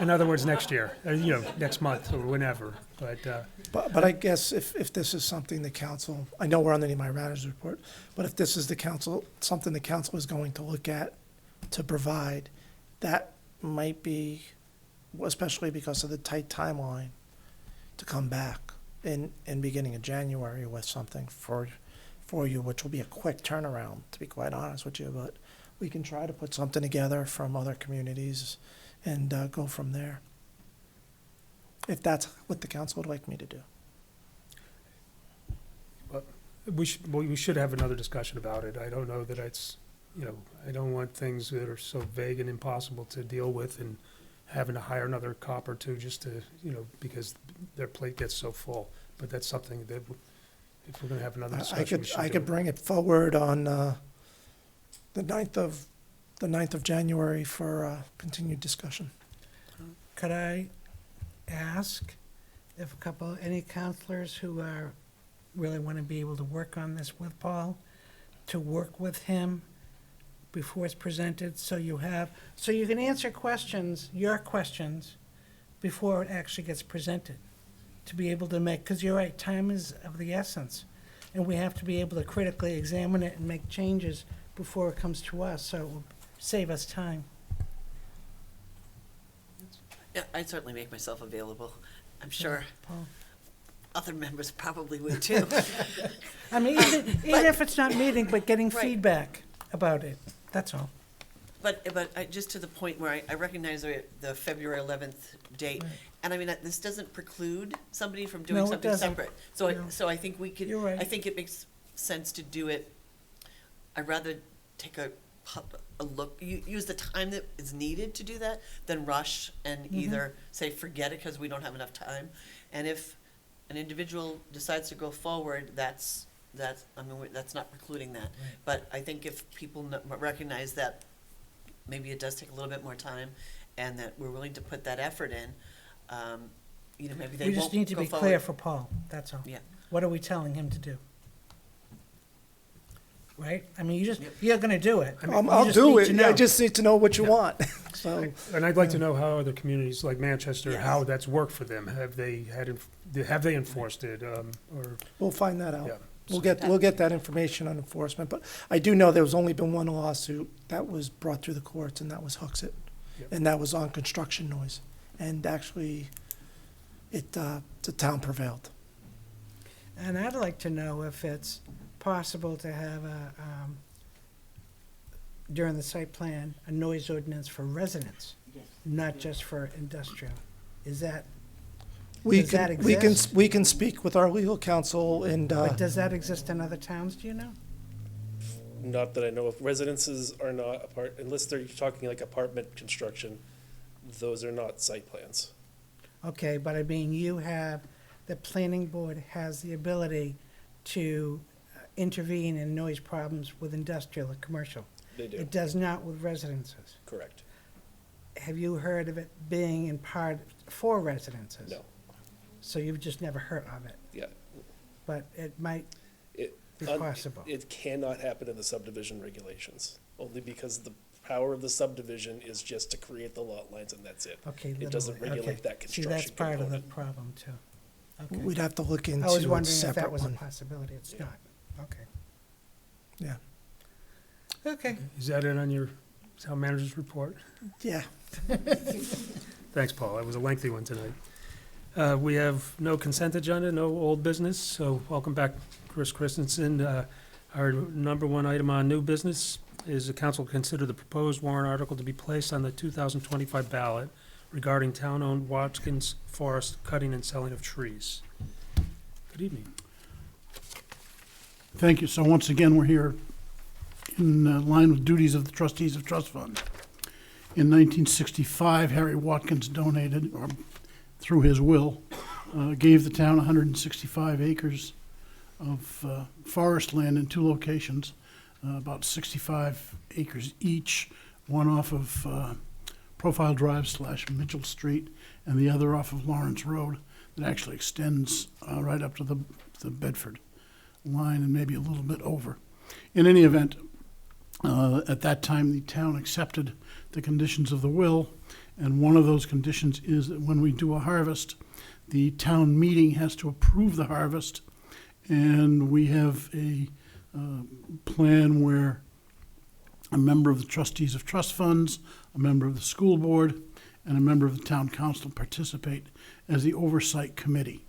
In other words, next year, next month or whenever, But I guess if this is something the council, I know we're underneath my manager's report, but if this is something the council is going to look at to provide, that might be, especially because of the tight timeline, to come back in beginning of January with something for you, which will be a quick turnaround, to be quite honest with you, but we can try to put something together from other communities and go from there. if that's what the council would like me to do. We should have another discussion about it. I don't know that it's, I don't want things that are so vague and impossible to deal with and having to hire another cop or two just to, because their plate gets so full. But that's something that, if we're gonna have another discussion, we should I do could it. bring it forward on the 9th of January for continued discussion. Could I ask if any counselors who really want to be able to work on this with Paul, to work with him before it's presented, so you can answer your questions, before it actually gets presented, to be able to because you're right, time is of the essence, and we have to be able to critically examine it and make changes before it comes to us, so it will save us time. Yeah, I'd certainly make myself available. I'm sure Paul? other members probably would too. I mean, even if it's not meeting, but getting Right. feedback about it, that's all. But just to the point where I recognize the February 11th date, Right. and I mean, this doesn't preclude somebody from doing No, it something doesn't. separate. No. So I think we could, You're right. I think it makes sense to do it. I'd rather take a look, use the time that is needed to do that, than rush and either say, forget it because we don't have enough time. And if an individual decides to go forward, that's not precluding that. But I think if people recognize that maybe it does take a little bit more time, and that we're willing to put that effort in, maybe they We won't just need to go be forward. clear for Paul, that's all. Yeah. What are we telling him to do? Right? I mean, you're gonna do it. I'll do it. I just need to know what you want. So, And I'd like to know how other communities like Manchester, how that's worked for them. Have they enforced it, or, we'll find that out. yeah. We'll get that information on enforcement, but I do know there's only been one lawsuit that was brought through the courts, and that was Hooksett. Yep. And that was on construction noise. And actually, the town prevailed. And I'd like to know if it's possible to have during the site plan, a noise ordinance for residents, not just for industrial. Does that exist? We can speak with our legal counsel and, But does that exist in other towns, do you know? Not that I know of. Residences are not unless they're talking like apartment construction, those are not site plans. Okay, but I mean, the planning board has the ability to intervene in noise problems with industrial or commercial. They do, It does not with residences. correct. Have you heard of it being in part for residences? No, So you've just never heard of it, yeah. but it might It, be un- possible. It cannot happen in the subdivision regulations, only because the power of the subdivision is just to create the lot lines and that's it. Okay. It doesn't literally, okay. regulate that See, construction that's part of the component. problem too. Okay. we'd have to look into I was a wondering if that separate was a one. possibility. It's Yeah. not. Okay. Yeah. Okay. Is that it on your town manager's report? Yeah. Thanks, Paul. That was a lengthy one tonight. We have no consent agenda, no old business, so welcome back, Chris Christensen. Our number one item on new business is the council consider the proposed warrant article to be placed on the 2025 ballot regarding town-owned Watkins Forest cutting and selling of trees. Good evening. Thank you. So once again, we're here in line with duties of the trustees of trust fund. In 1965, Harry Watkins donated, or through his will, gave the town 165 acres of forest land in two locations, about 65 acres each, one off of Profile Drive / Mitchell Street, and the other off of Lawrence Road that actually extends right up to the Bedford line and maybe a little bit over. In any event, at that time, the town accepted the conditions of the will, and one of those conditions is that when we do a harvest, the town meeting has to approve the harvest, and we have a plan where a member of the trustees of trust funds, a member of the school board, and a member of the town council participate as the oversight committee.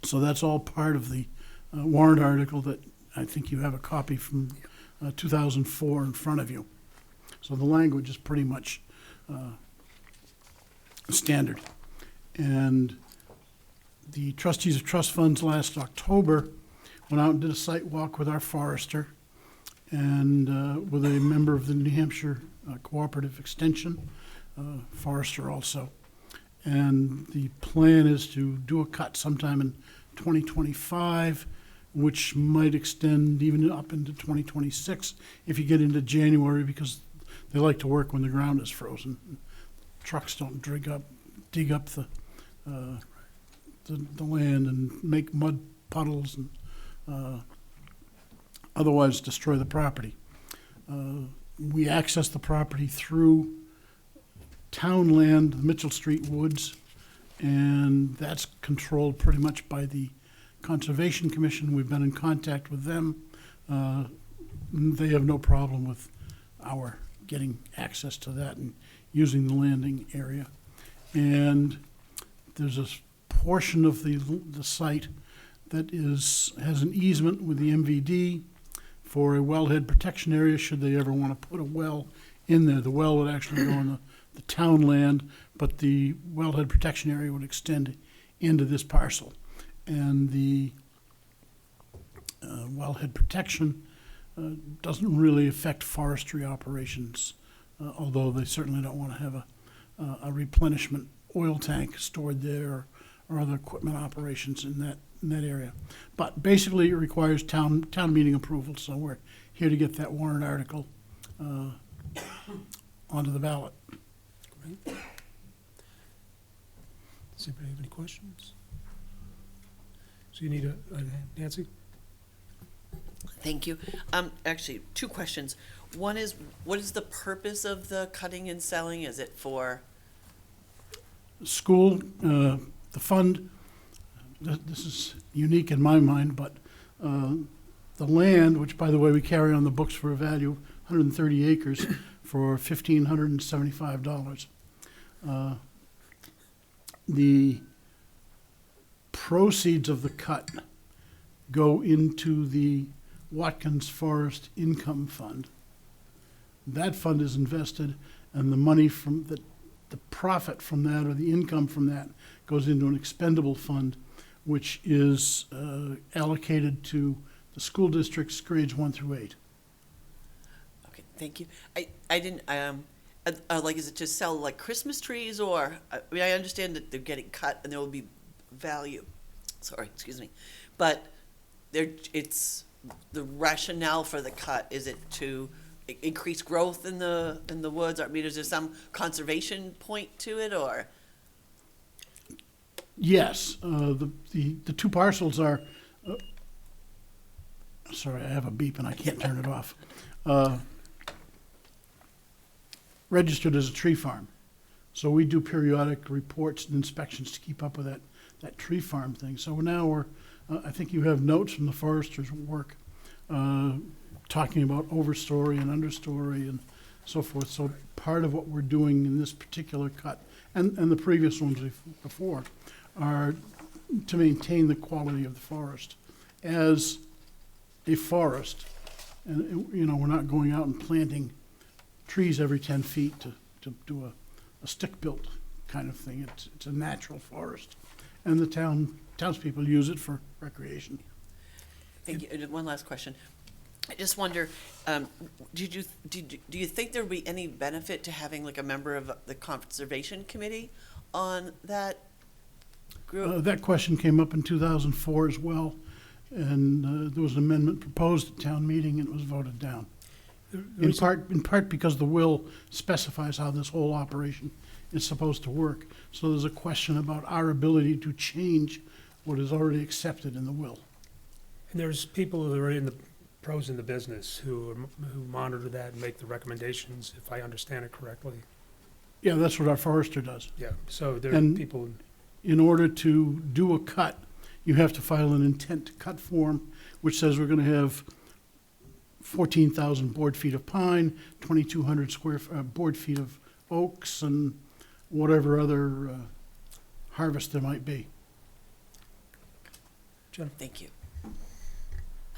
So that's all part of the warrant article that I think you have a copy from 2004 in front of you. So the language is pretty much standard. And the trustees of trust funds last October went out and did a site walk with our forester and with a member of the New Hampshire Cooperative Extension, forester also. And the plan is to do a cut sometime in 2025, which might extend even up into 2026 if you get into January, because they like to work when the ground is frozen. Trucks don't dig up the land and make mud puddles and otherwise destroy the property. We access the property through town land, Mitchell Street Woods, and that's controlled pretty much by the Conservation Commission. We've been in contact with them. They have no problem with our getting access to that and using the landing area. And there's a portion of the site that has an easement with the MVD for a wellhead protection area should they ever want to put a well in there. The well would actually go on the town land, but the wellhead protection area would extend into this parcel. And the wellhead protection doesn't really affect forestry operations, although they certainly don't want to have a replenishment oil tank stored there or other equipment operations in that area. But basically, it requires town meeting approval, so we're here to get that warrant article onto the ballot. Great. Does anybody have any questions? So you need a Nancy? Thank you. Actually, two questions. One is, what is the purpose of the cutting and selling? Is it for? School, the fund, this is unique in my mind, but the land, which by the way we carry on the books for a value of 130 acres for $1,575. The proceeds of the cut go into the Watkins Forest Income Fund. That fund is invested, and the money from the profit from that or the income from that goes into an expendable fund, which is allocated to the school districts grades 1 through 8. Okay, thank you. I didn't, like, is it to sell like Christmas trees or, I mean, I understand that they're getting cut and there will be value. Sorry, excuse me. But it's the rationale for the cut, is it to increase growth in the woods? I mean, is there some conservation point to it, or? Yes, the two parcels are, sorry, I have a beep and I can't turn it off. Registered as a tree farm. So we do periodic reports and inspections to keep up with that tree farm thing. So now I think you have notes from the forester's work talking about overstory and understory and so forth. So part of what we're doing in this particular cut, and the previous ones before, are to maintain the quality of the forest as a forest. And, you know, we're not going out and planting trees every 10 feet to do a stick-built kind of thing. It's a natural forest. And the townspeople use it for recreation. Thank you. And one last question. I just wonder, do you think there would be any benefit to having like a member of the Conservation Committee on that group? That question came up in 2004 as well, and there was an amendment proposed at town meeting and it was voted down. In part because the will specifies how this whole operation is supposed to work. So there's a question about our ability to change what is already accepted in the will. And there's people that are in the pros in the business who monitor that and make the recommendations, if I understand it correctly. Yeah, that's what our forester does. Yeah, so there are And people. in order to do a cut, you have to file an intent to cut form, which says we're going to have 14,000 board feet of pine, 2,200 board feet of oaks, and whatever other harvest there might be. Jen? Thank you.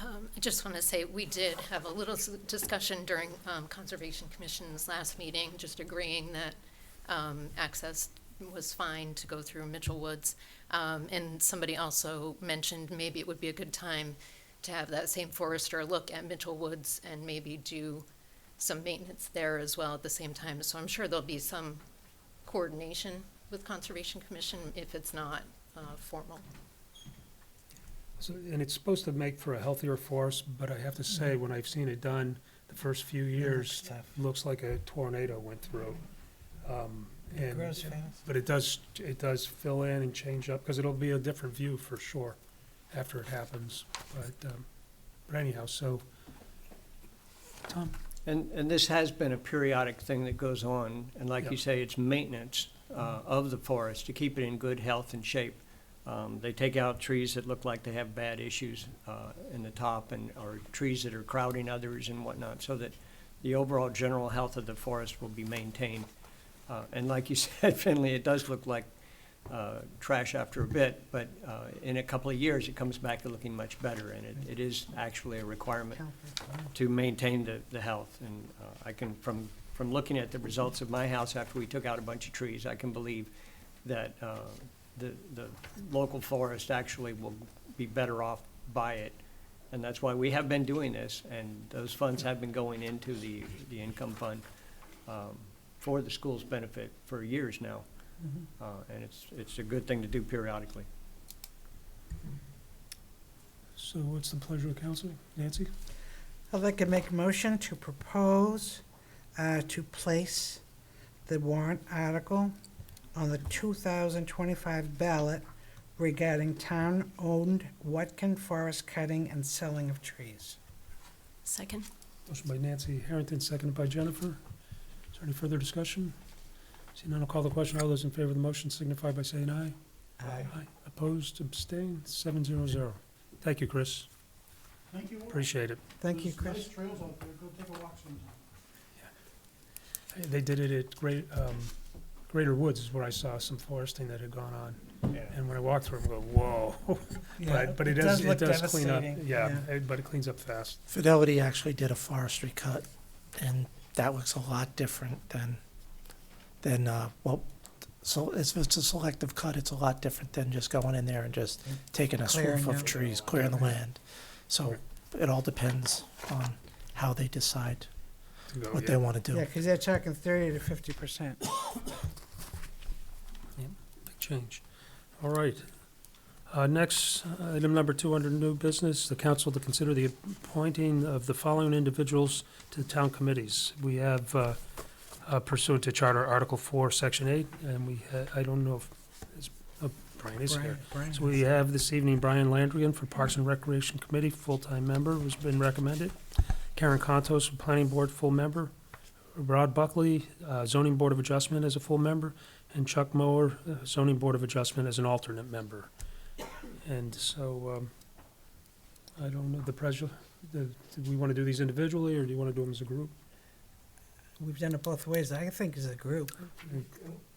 I just want to say we did have a little discussion during Conservation Commission's last meeting, just agreeing that access was fine to go through Mitchell Woods. And somebody also mentioned maybe it would be a good time to have that same forester look at Mitchell Woods and maybe do some maintenance there as well at the same time. So I'm sure there'll be some coordination with Conservation Commission if it's not formal. So, and it's supposed to make for a healthier forest, but I have to say, when I've seen it done, the first few years, looks like a tornado went through. It grows fast. But it does fill in and change up, because it'll be a different view for sure after it happens. But anyhow, so, Tom? And this has been a periodic thing that goes on, and like you say, it's maintenance of the forest to keep it in good health and shape. They take out trees that look like they have bad issues in the top, or trees that are crowding others and whatnot, so that the overall general health of the forest will be maintained. And like you said, Finley, it does look like trash after a bit, but in a couple of years, it comes back to looking much better, and it is actually a requirement to maintain the health. And I can, from looking at the results of my house after we took out a bunch of trees, I can believe that the local forest actually will be better off by it. And that's why we have been doing this, and those funds have been going into the income fund for the school's benefit for years now. And it's a good thing to do periodically. So what's the pleasure of council? Nancy? I'd like to make a motion to propose to place the warrant article on the 2025 ballot regarding town-owned Watkin forest cutting and selling of trees. Second. Motion by Nancy Harrington, seconded by Jennifer. Is there any further discussion? Seeing none, I'll call the question. All those in favor of the motion signify by saying aye. Aye. Opposed, abstained, 700. Thank you, Chris. Thank you. Appreciate it. Thank you, There's Chris. nice trails out there. Go take a walk sometime. They did it at Greater Woods is where I saw some foresting that had gone on. And when I walked through, I go, whoa. Yeah, But it it does does look clean up. devastating, Yeah, yeah. but it cleans up fast. Fidelity actually did a forestry cut, and that looks a lot different than so if it's a selective cut, it's a lot different than just going in there and just taking a Clearing swoop of out. trees, clearing the land. So it all depends on how they decide To go, what yeah. they want to do. Yeah, because they're talking 30 to 50%. Big change. All right. Next, item number 2 under new business, the council to consider the appointing of the following individuals to the town committees. We have pursuant to Charter Article 4, Section 8, and I don't know if, Brian is here. Brian. So we have this evening Brian Landrigan for Parks and Recreation Committee, full-time member, who's been recommended. Karen Contos, for Planning Board, full member. Rod Buckley, Zoning Board of Adjustment as a full member. And Chuck Mower, Zoning Board of Adjustment as an alternate member. And so, I don't know, do we want to do these individually, or do you want to do them as a group? We've done it both ways. I think as a group.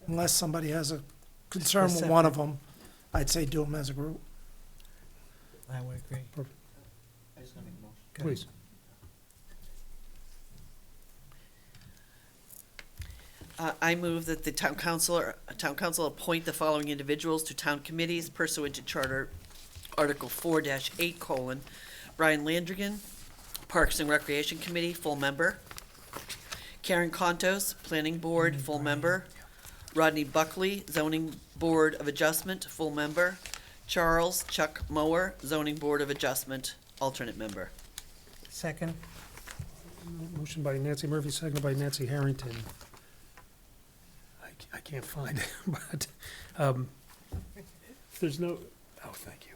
Unless somebody has a concern with one of them, I'd say do them as a group. I would agree. Please. I move that the town council appoint the following individuals to town committees pursuant to Charter Article 4-8: Brian Landrigan, Parks and Recreation Committee, full member. Karen Contos, Planning Board, full member. Rodney Buckley, Zoning Board of Adjustment, full member. Charles Chuck Mower, Zoning Board of Adjustment, alternate member. Second. Motion by Nancy Murphy, seconded by Nancy Harrington. I can't find it, but, if there's no, thank you.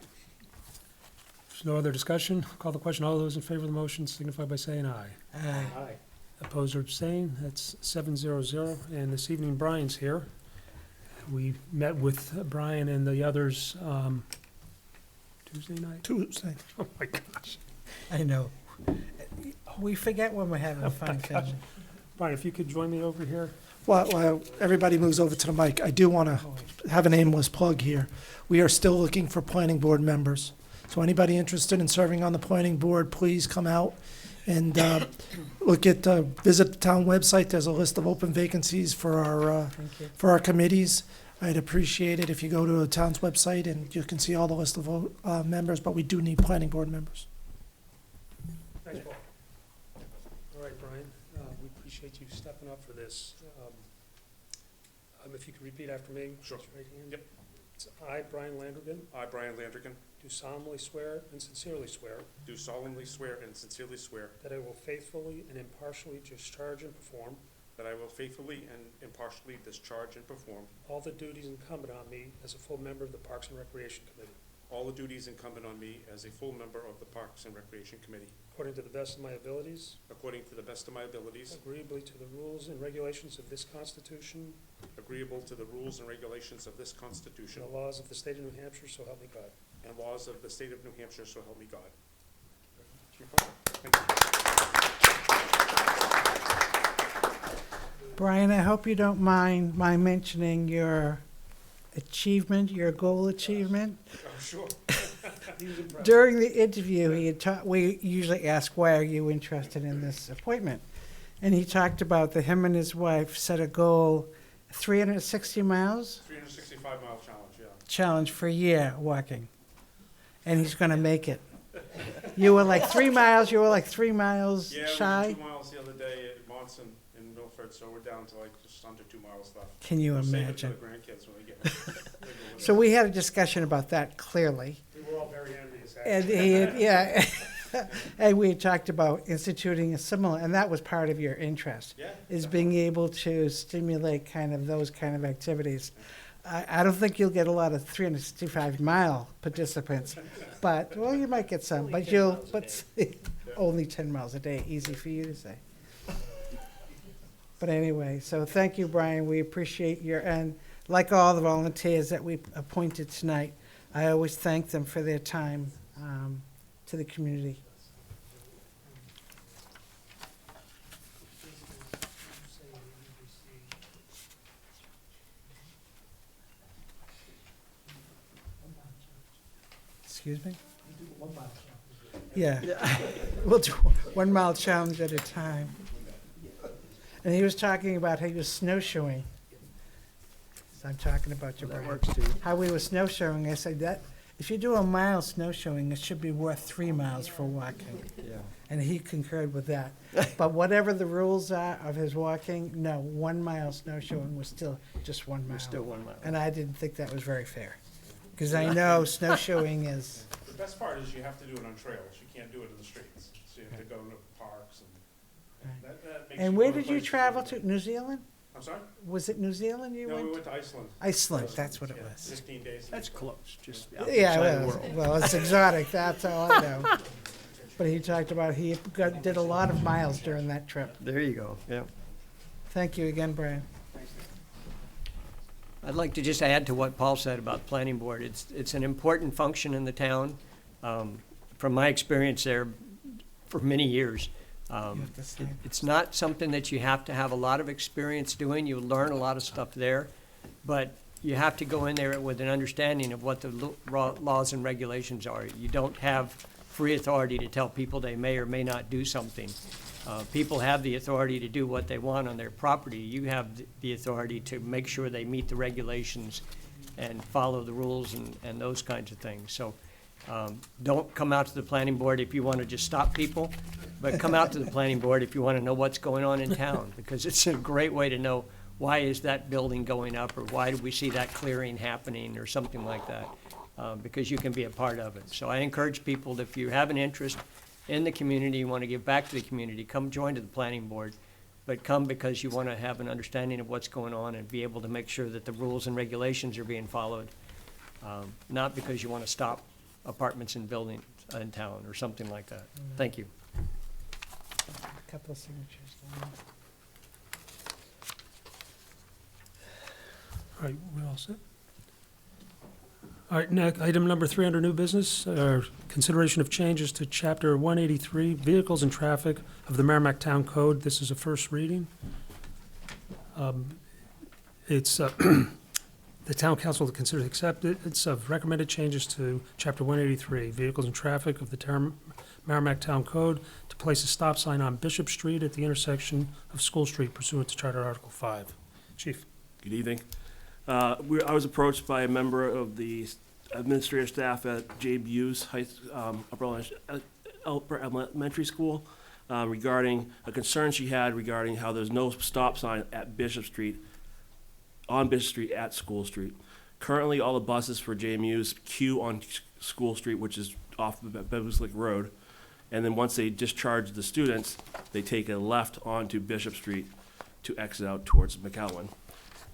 If there's no other discussion, call the question. All those in favor of the motion signify by saying aye. Aye. Opposed or abstained, that's 700. And this evening, Brian's here. We met with Brian and the others, Tuesday night? Tuesday. Oh, my gosh. I know. We forget when we're having Oh, fun. my gosh. Brian, if you could join me over here. While everybody moves over to the mic, I do want to have an aimless plug here. We are still looking for planning board members. So anybody interested in serving on the planning board, please come out and visit the town website. There's a list of open vacancies for our committees. I'd appreciate it if you go to the town's website and you can see all the list of members, but we do need planning board members. Thanks, Paul. All right, Brian, we appreciate you stepping up for this. If you could repeat after me. Sure. Raise your right hand. Yep. It's I, Brian Landrigan, I, Brian Landrigan, do solemnly swear and sincerely swear do solemnly swear and sincerely swear that I will faithfully and impartially discharge and perform that I will faithfully and impartially discharge and perform all the duties incumbent on me as a full member of the Parks and Recreation Committee, all the duties incumbent on me as a full member of the Parks and Recreation Committee, according to the best of my abilities, according to the best of my abilities, agreeably to the rules and regulations of this Constitution, agreeable to the rules and regulations of this and Constitution the laws of the state of New Hampshire, so help me God. and laws of the state of New Hampshire, so help me God. Thank you. Brian, I hope you don't mind my mentioning your achievement, your goal achievement. Oh, sure. During the interview, he had we usually ask, why are you interested in this appointment? And he talked about that him and his wife set a goal, 360 miles 365-mile challenge, yeah. challenge for a year walking. And he's going to make it. You were like 3 miles, Yeah, shy. we did 2 miles the other day at Monson in Milford, so we're down to like just under 2 miles left. Can you We'll save it imagine? for the grandkids when they get home. So we had a discussion about that clearly. We were all very envious, And actually. he had, yeah, and we had talked about instituting a similar, and that was part of your interest, Yeah, is being able to stimulate kind of those kind of activities. I don't think you'll get a lot of 365-mile participants, but, well, you might get some, but only 10 miles a day, easy for you to say. But anyway, so thank you, Brian, we appreciate and like all the volunteers that we appointed tonight, I always thank them for their time to the community. Excuse me? Yeah, we'll do 1 mile challenge at a time. And he was talking about how he was snowshoeing. So I'm talking about your That Brian. works too. How we were snowshoeing, I said that, if you do a mile snowshoeing, it should be worth 3 miles for walking. Yeah. And he concurred with that. But whatever the rules are of his walking, no, 1 mile snowshoeing was still just 1 mile. Still 1 mile. And I didn't think that was very fair. Because I know snowshoeing is, the best part is you have to do it on trails. You can't do it in the streets. So you have to go to parks and that makes and you where go to did you places travel that- to? New Zealand? I'm sorry? Was it New Zealand you No, we went went to Iceland. Iceland, that's what it Yeah, was. 15 days. That's close, just Yeah, outside the world. well, it's exotic, that's all I know. But he talked about did a lot of miles during that trip. There you go, yeah. Thank you again, Brian. I'd like to just add to what Paul said about the planning board. It's an important function in the town. From my experience there for many years, have to sign. it's not something that you have to have a lot of experience doing. You learn a lot of stuff there, but you have to go in there with an understanding of what the laws and regulations are. You don't have free authority to tell people they may or may not do something. People have the authority to do what they want on their property. You have the authority to make sure they meet the regulations and follow the rules and those kinds of things. So don't come out to the planning board if you want to just stop people, but come out to the planning board if you want to know what's going on in town, because it's a great way to know why is that building going up, or why do we see that clearing happening, or something like that, because you can be a part of it. So I encourage people, that if you have an interest in the community, you want to give back to the community, come join to the planning board, but come because you want to have an understanding of what's going on and be able to make sure that the rules and regulations are being followed, not because you want to stop apartments and buildings in town or something like that. Thank you. A couple of signatures. All right, we're all set? All right, next, item number 3 under new business, consideration of changes to Chapter 183, Vehicles and Traffic of the Merrimack Town Code. This is a first reading. It's the Town Council to consider acceptance of recommended changes to Chapter 183, Vehicles and Traffic of the Merrimack Town Code, to place a stop sign on Bishop Street at the intersection of School Street pursuant to Charter Article 5. Chief. Good evening. I was approached by a member of the administrative staff at J. Buse Upper Elementary School regarding a concern she had regarding how there's no stop sign at Bishop Street, on Bishop Street at School Street. Currently, all the buses for JMU's queue on School Street, which is off Bevislick Road, and then once they discharge the students, they take a left onto Bishop Street to exit out towards McElwain.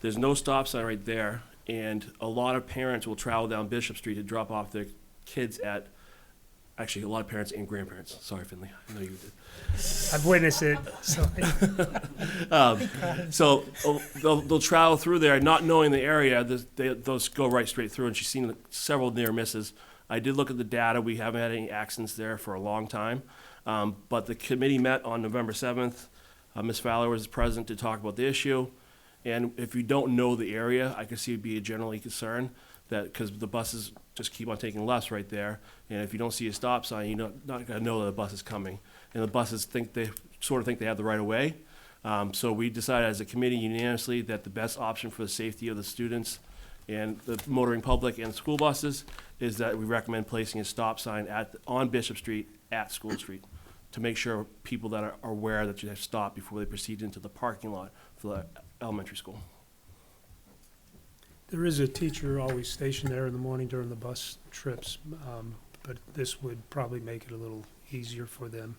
There's no stop sign right there, and a lot of parents will travel down Bishop Street to drop off their kids at, actually, a lot of parents and grandparents. Sorry, Finley, I know you did. I've witnessed it, so. So they'll travel through there, not knowing the area. They'll go right straight through, and she's seen several near misses. I did look at the data. We haven't had any accidents there for a long time. But the committee met on November 7th. Ms. Fowler was present to talk about the issue. And if you don't know the area, I could see it be a generally concern that, because the buses just keep on taking lefts right there. And if you don't see a stop sign, you're not going to know that a bus is coming. And the buses sort of think they have the right of way. So we decided as a committee unanimously that the best option for the safety of the students and the motoring public and school buses is that we recommend placing a stop sign on Bishop Street at School Street to make sure people that are aware that you have stopped before they proceed into the parking lot for the elementary school. There is a teacher always stationed there in the morning during the bus trips, but this would probably make it a little easier for them.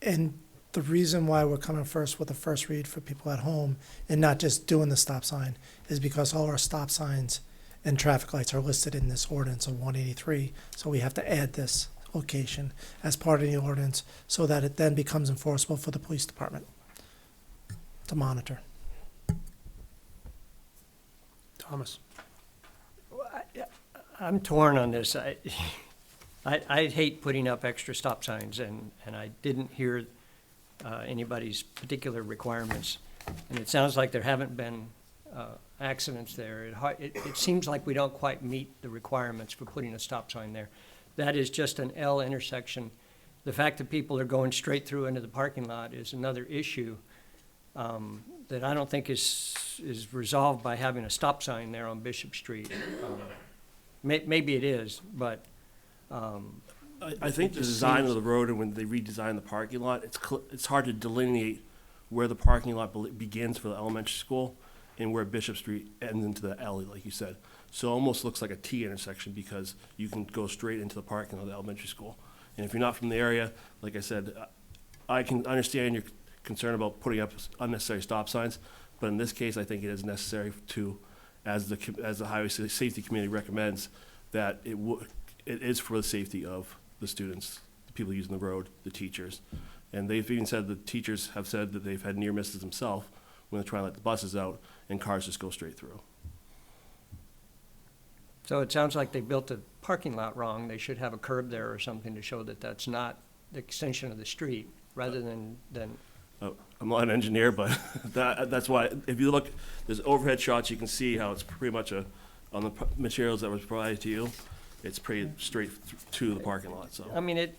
And the reason why we're coming first with the first read for people at home and not just doing the stop sign is because all our stop signs and traffic lights are listed in this ordinance of 183. So we have to add this location as part of the ordinance so that it then becomes enforceable for the police department to monitor. Thomas? I'm torn on this. I hate putting up extra stop signs, and I didn't hear anybody's particular requirements. And it sounds like there haven't been accidents there. It seems like we don't quite meet the requirements for putting a stop sign there. That is just an L intersection. The fact that people are going straight through into the parking lot is another issue that I don't think is resolved by having a stop sign there on Bishop Street. Maybe it is, but I think the design of the road and when they redesign the parking lot, it's hard to delineate where the parking lot begins for the elementary school and where Bishop Street ends into the alley, like you said. So it almost looks like a T intersection because you can go straight into the parking lot of the elementary school. And if you're not from the area, like I said, I can understand your concern about putting up unnecessary stop signs, but in this case, I think it is necessary to, as the Highway Safety Committee recommends, that it is for the safety of the students, the people using the road, the teachers. And they've even said, the teachers have said that they've had near misses themselves when they're trying to let the buses out and cars just go straight through. so it sounds like they built the parking lot wrong. They should have a curb there or something to show that that's not the extension of the street, rather than I'm not an engineer, but that's why, if you look, there's overhead shots, you can see how it's pretty much on the materials that was provided to you, it's pretty straight to the parking lot, so. I mean,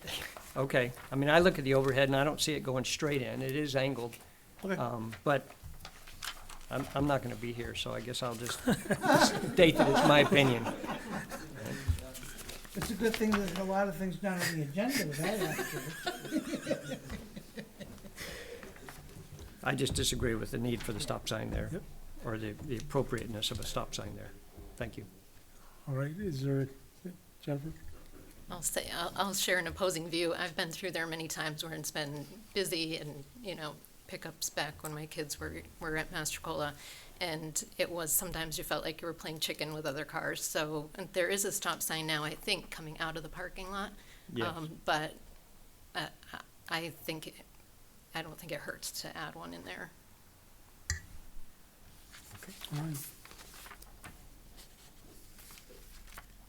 okay. I mean, I look at the overhead and I don't see it going straight in. It is angled. Okay. But I'm not gonna be here, so I guess I'll just state that it's my opinion. It's a good thing there's a lot of things not on the agenda with that activity. I just disagree with the need for the stop sign there, or the appropriateness of a stop sign there. Thank you. All right, is there, Jennifer? I'll share an opposing view. I've been through there many times where it's been busy and, pickups back when my kids were at Mastrocola. And it was, sometimes you felt like you were playing chicken with other cars. So and there is a stop sign now, I think, coming out of the parking lot. Yes. But I don't think it hurts to add one in there. All right.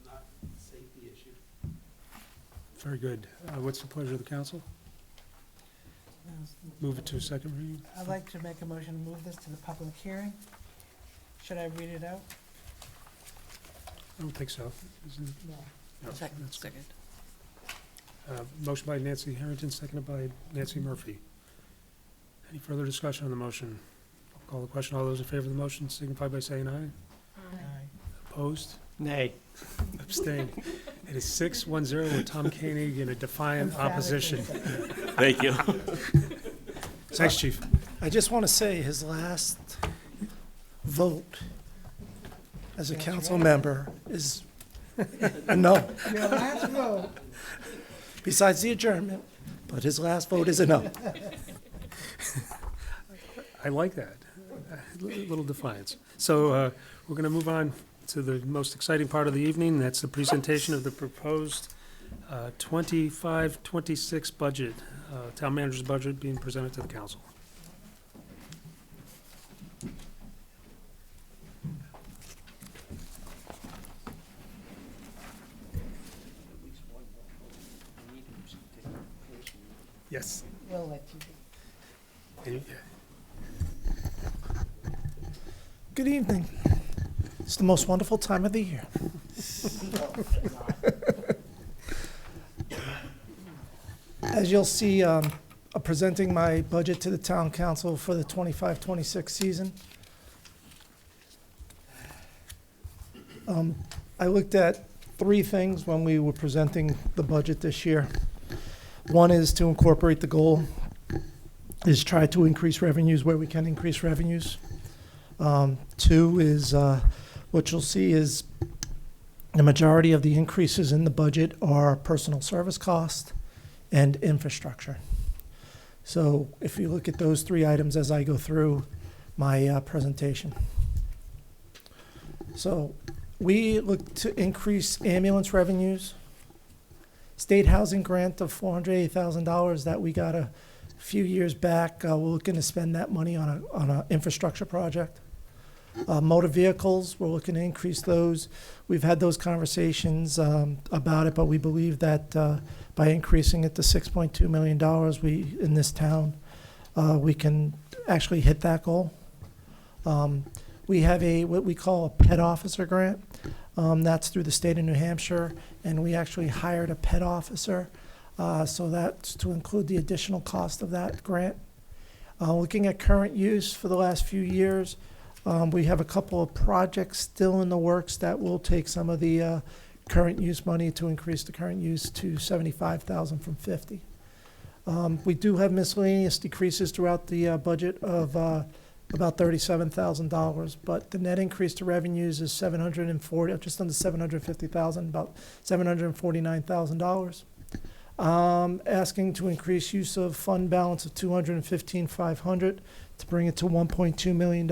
Not safety issue. Very good. What's the pleasure of the council? Move it to a second reading? I'd like to make a motion to move this to the public hearing. Should I read it out? I don't think so. Isn't it? No. No, Second. that's- Motion by Nancy Harrington, seconded by Nancy Murphy. Any further discussion on the motion? Roll Call the question. All those in favor of the motion signify by saying aye. Opposed? Nay. Abstained. It is 6-1-0 with Tom Koenig in a defiant opposition. Thank you. Thanks, Chief. I just want to say his last vote as a council member is a no. Your last vote. Besides the adjournment, but his last vote is a no. I like that. A little defiance. So we're going to move on to the most exciting part of the evening. That's the presentation of the proposed 25-26 budget, town manager's budget being presented to the council. Yes. We'll let you. Good evening. It's the most wonderful time of the year. As you'll see, I'm presenting my budget to the town council for the 25-26 season. I looked at three things when we were presenting the budget this year. One is to incorporate the goal, is try to increase revenues where we can increase revenues. Two is, what you'll see is the majority of the increases in the budget are personal service cost and infrastructure. So if you look at those three items as I go through my presentation. So we look to increase ambulance revenues. State housing grant of $480,000 that we got a few years back. We're looking to spend that money on an infrastructure project. Motor vehicles, we're looking to increase those. We've had those conversations about it, but we believe that by increasing it to $6.2 million, in this town, we can actually hit that goal. We have what we call a pet officer grant. That's through the state of New Hampshire, and we actually hired a pet officer. So that's to include the additional cost of that grant. Looking at current use for the last few years, we have a couple of projects still in the works that will take some of the current use money to increase the current use to $75,000 from $50,000. We do have miscellaneous decreases throughout the budget of about $37,000, but the net increase to revenues is just under $750,000, about $749,000. Asking to increase use of fund balance of $215,500 to bring it to $1.2 million.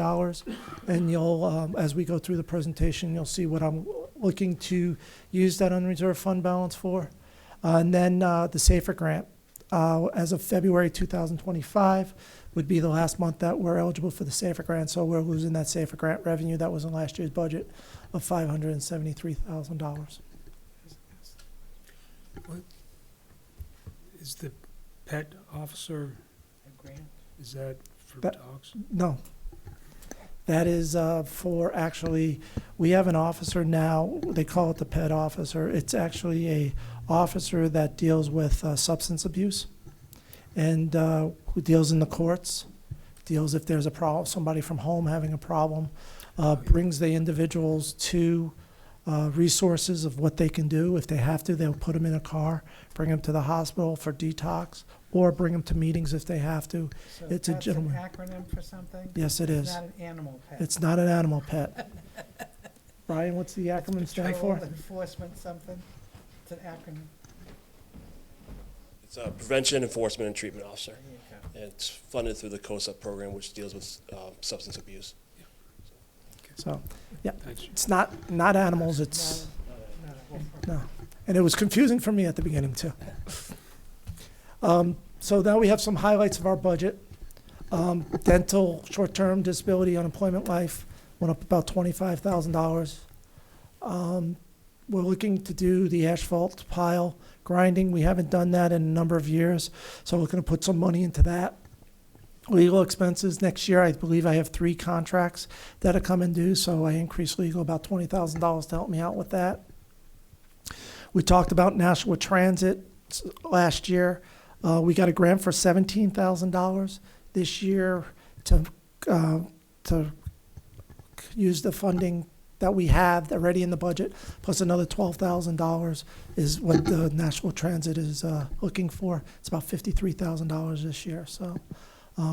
And you'll, as we go through the presentation, you'll see what I'm looking to use that unreserved fund balance for. And then the SAFER grant, as of February 2025, would be the last month that we're eligible for the SAFER grant. So we're losing that SAFER grant revenue that was in last year's budget of $573,000. Is the pet officer, is that for That- dogs? No. That is for actually, we have an officer now, they call it the pet officer. It's actually a officer that deals with substance abuse and who deals in the courts, deals if there's a problem, somebody from home having a problem, brings the individuals to resources of what they can do. If they have to, they'll put them in a car, bring them to the hospital for detox, or bring them to meetings if they have to. So It's a gentleman. That's an acronym for something? Yes, it It's is. not an animal pet. It's not an animal pet. Brian, what's the acronym stand for? Patrol enforcement something. It's an acronym. It's Prevention, Enforcement, and Treatment Officer. There you go. And it's funded through the COSUP program, which deals with substance abuse. So, yeah, Thanks. it's not animals, it's, Not a whole no. And it was confusing for me at the beginning, too. So now we have some highlights of our budget. Dental, short-term disability, unemployment life went up about $25,000. We're looking to do the asphalt pile grinding. We haven't done that in a number of years, so we're going to put some money into that. Legal expenses next year, I believe I have 3 contracts that are coming due, so I increased legal about $20,000 to help me out with that. We talked about Nashua Transit last year. We got a grant for $17,000 this year to to use the funding that we have already in the budget, plus another $12,000 is what the National Transit is looking for. It's about $53,000 this year, so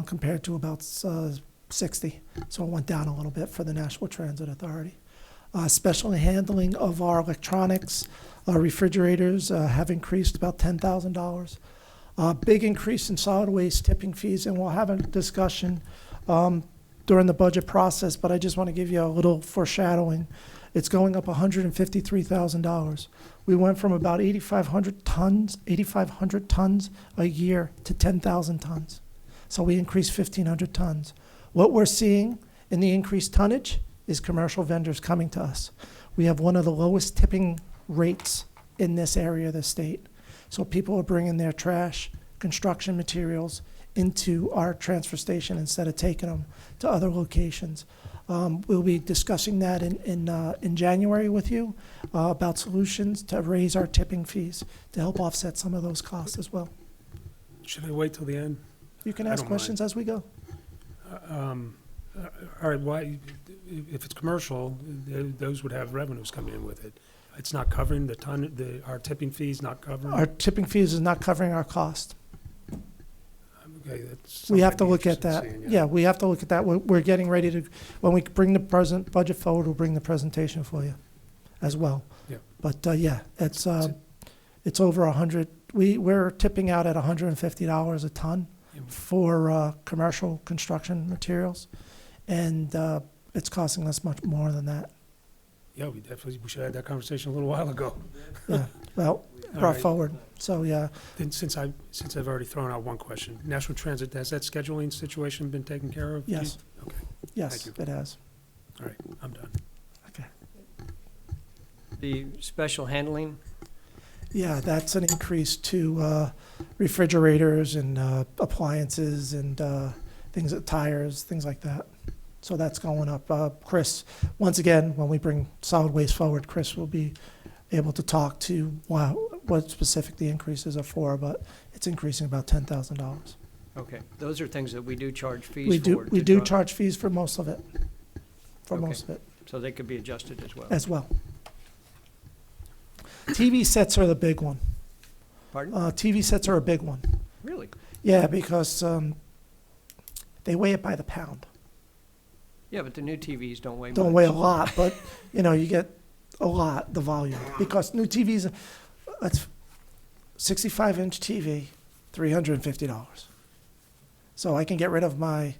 compared to about 60. So it went down a little bit for the National Transit Authority. Special handling of our electronics, our refrigerators have increased about $10,000. Big increase in solid waste tipping fees, and we'll have a discussion during the budget process, but I just want to give you a little foreshadowing. It's going up $153,000. We went from about 8,500 tons a year to 10,000 tons. So we increased 1,500 tons. What we're seeing in the increased tonnage is commercial vendors coming to us. We have one of the lowest tipping rates in this area of the state. So people are bringing their trash, construction materials into our transfer station instead of taking them to other locations. We'll be discussing that in January with you about solutions to raise our tipping fees to help offset some of those costs as well. Should I wait till the end? You can I ask don't questions as we go. All right, why, if it's commercial, those would have revenues coming in with it. It's not covering our tipping fees not covering? Our tipping fees is not covering our cost. Okay, that's We have something to I'd be look at interested that. in seeing, Yeah, we have to look at that. We're getting ready to, when we bring the present budget forward, we'll bring the presentation for you as well. Yeah. But, yeah, it's over 100, we're tipping out at $150 a ton for commercial construction materials, and it's costing us much more than that. Yeah, we should have had that conversation a little while ago. Yeah, well, All brought right. forward, so, yeah. Then since I've already thrown out one question, National Transit, has that scheduling situation been taken care of? Yes. Okay, Yes, Thank you. it has. all right, I'm done. Okay. The special handling, Yeah, that's an increase to refrigerators and appliances and tires, things like that. So that's going up. Chris, once again, when we bring solid waste forward, Chris will be able to talk to what specific the increases are for, but it's increasing about $10,000. okay, those are things that we do charge fees We for. do to draw- charge fees for most of it, Okay. most of it So they could be adjusted as well. as well. TV sets are the big one. Pardon? TV sets are a big one. Really? Yeah, because they weigh it by the pound. Yeah, but the new TVs don't weigh much. Don't weigh a lot, but, you get a lot, the volume. Because new TVs, that's 65-inch TV, $350. So I can get rid of my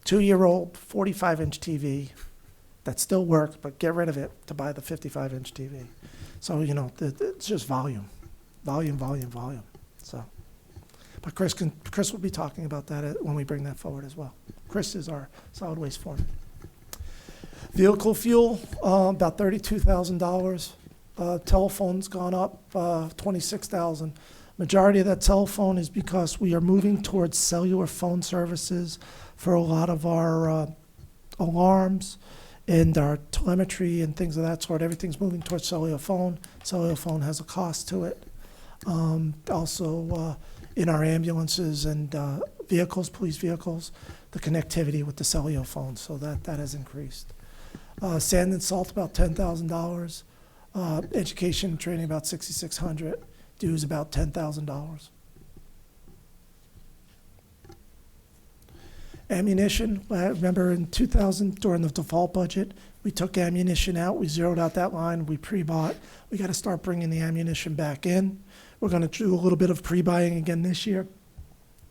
2-year-old 45-inch TV that still works, but get rid of it to buy the 55-inch TV. So, it's just volume, volume. So, but Chris will be talking about that when we bring that forward as well. Chris is our solid waste foreman. Vehicle fuel, about $32,000. Telephone's gone up $26,000. Majority of that telephone is because we are moving towards cellular phone services for a lot of our alarms and our telemetry and things of that sort. Everything's moving towards cellular phone. Cellular phone has a cost to it. Also, in our ambulances and vehicles, police vehicles, the connectivity with the cellular phone, so that has increased. Sand and salt, about $10,000. Education and training, about $6,600. Dues, about $10,000. Ammunition, remember in 2000, during the default budget, we took ammunition out, we zeroed out that line, we pre-bought. We got to start bringing the ammunition back in. We're going to do a little bit of pre-buying again this year,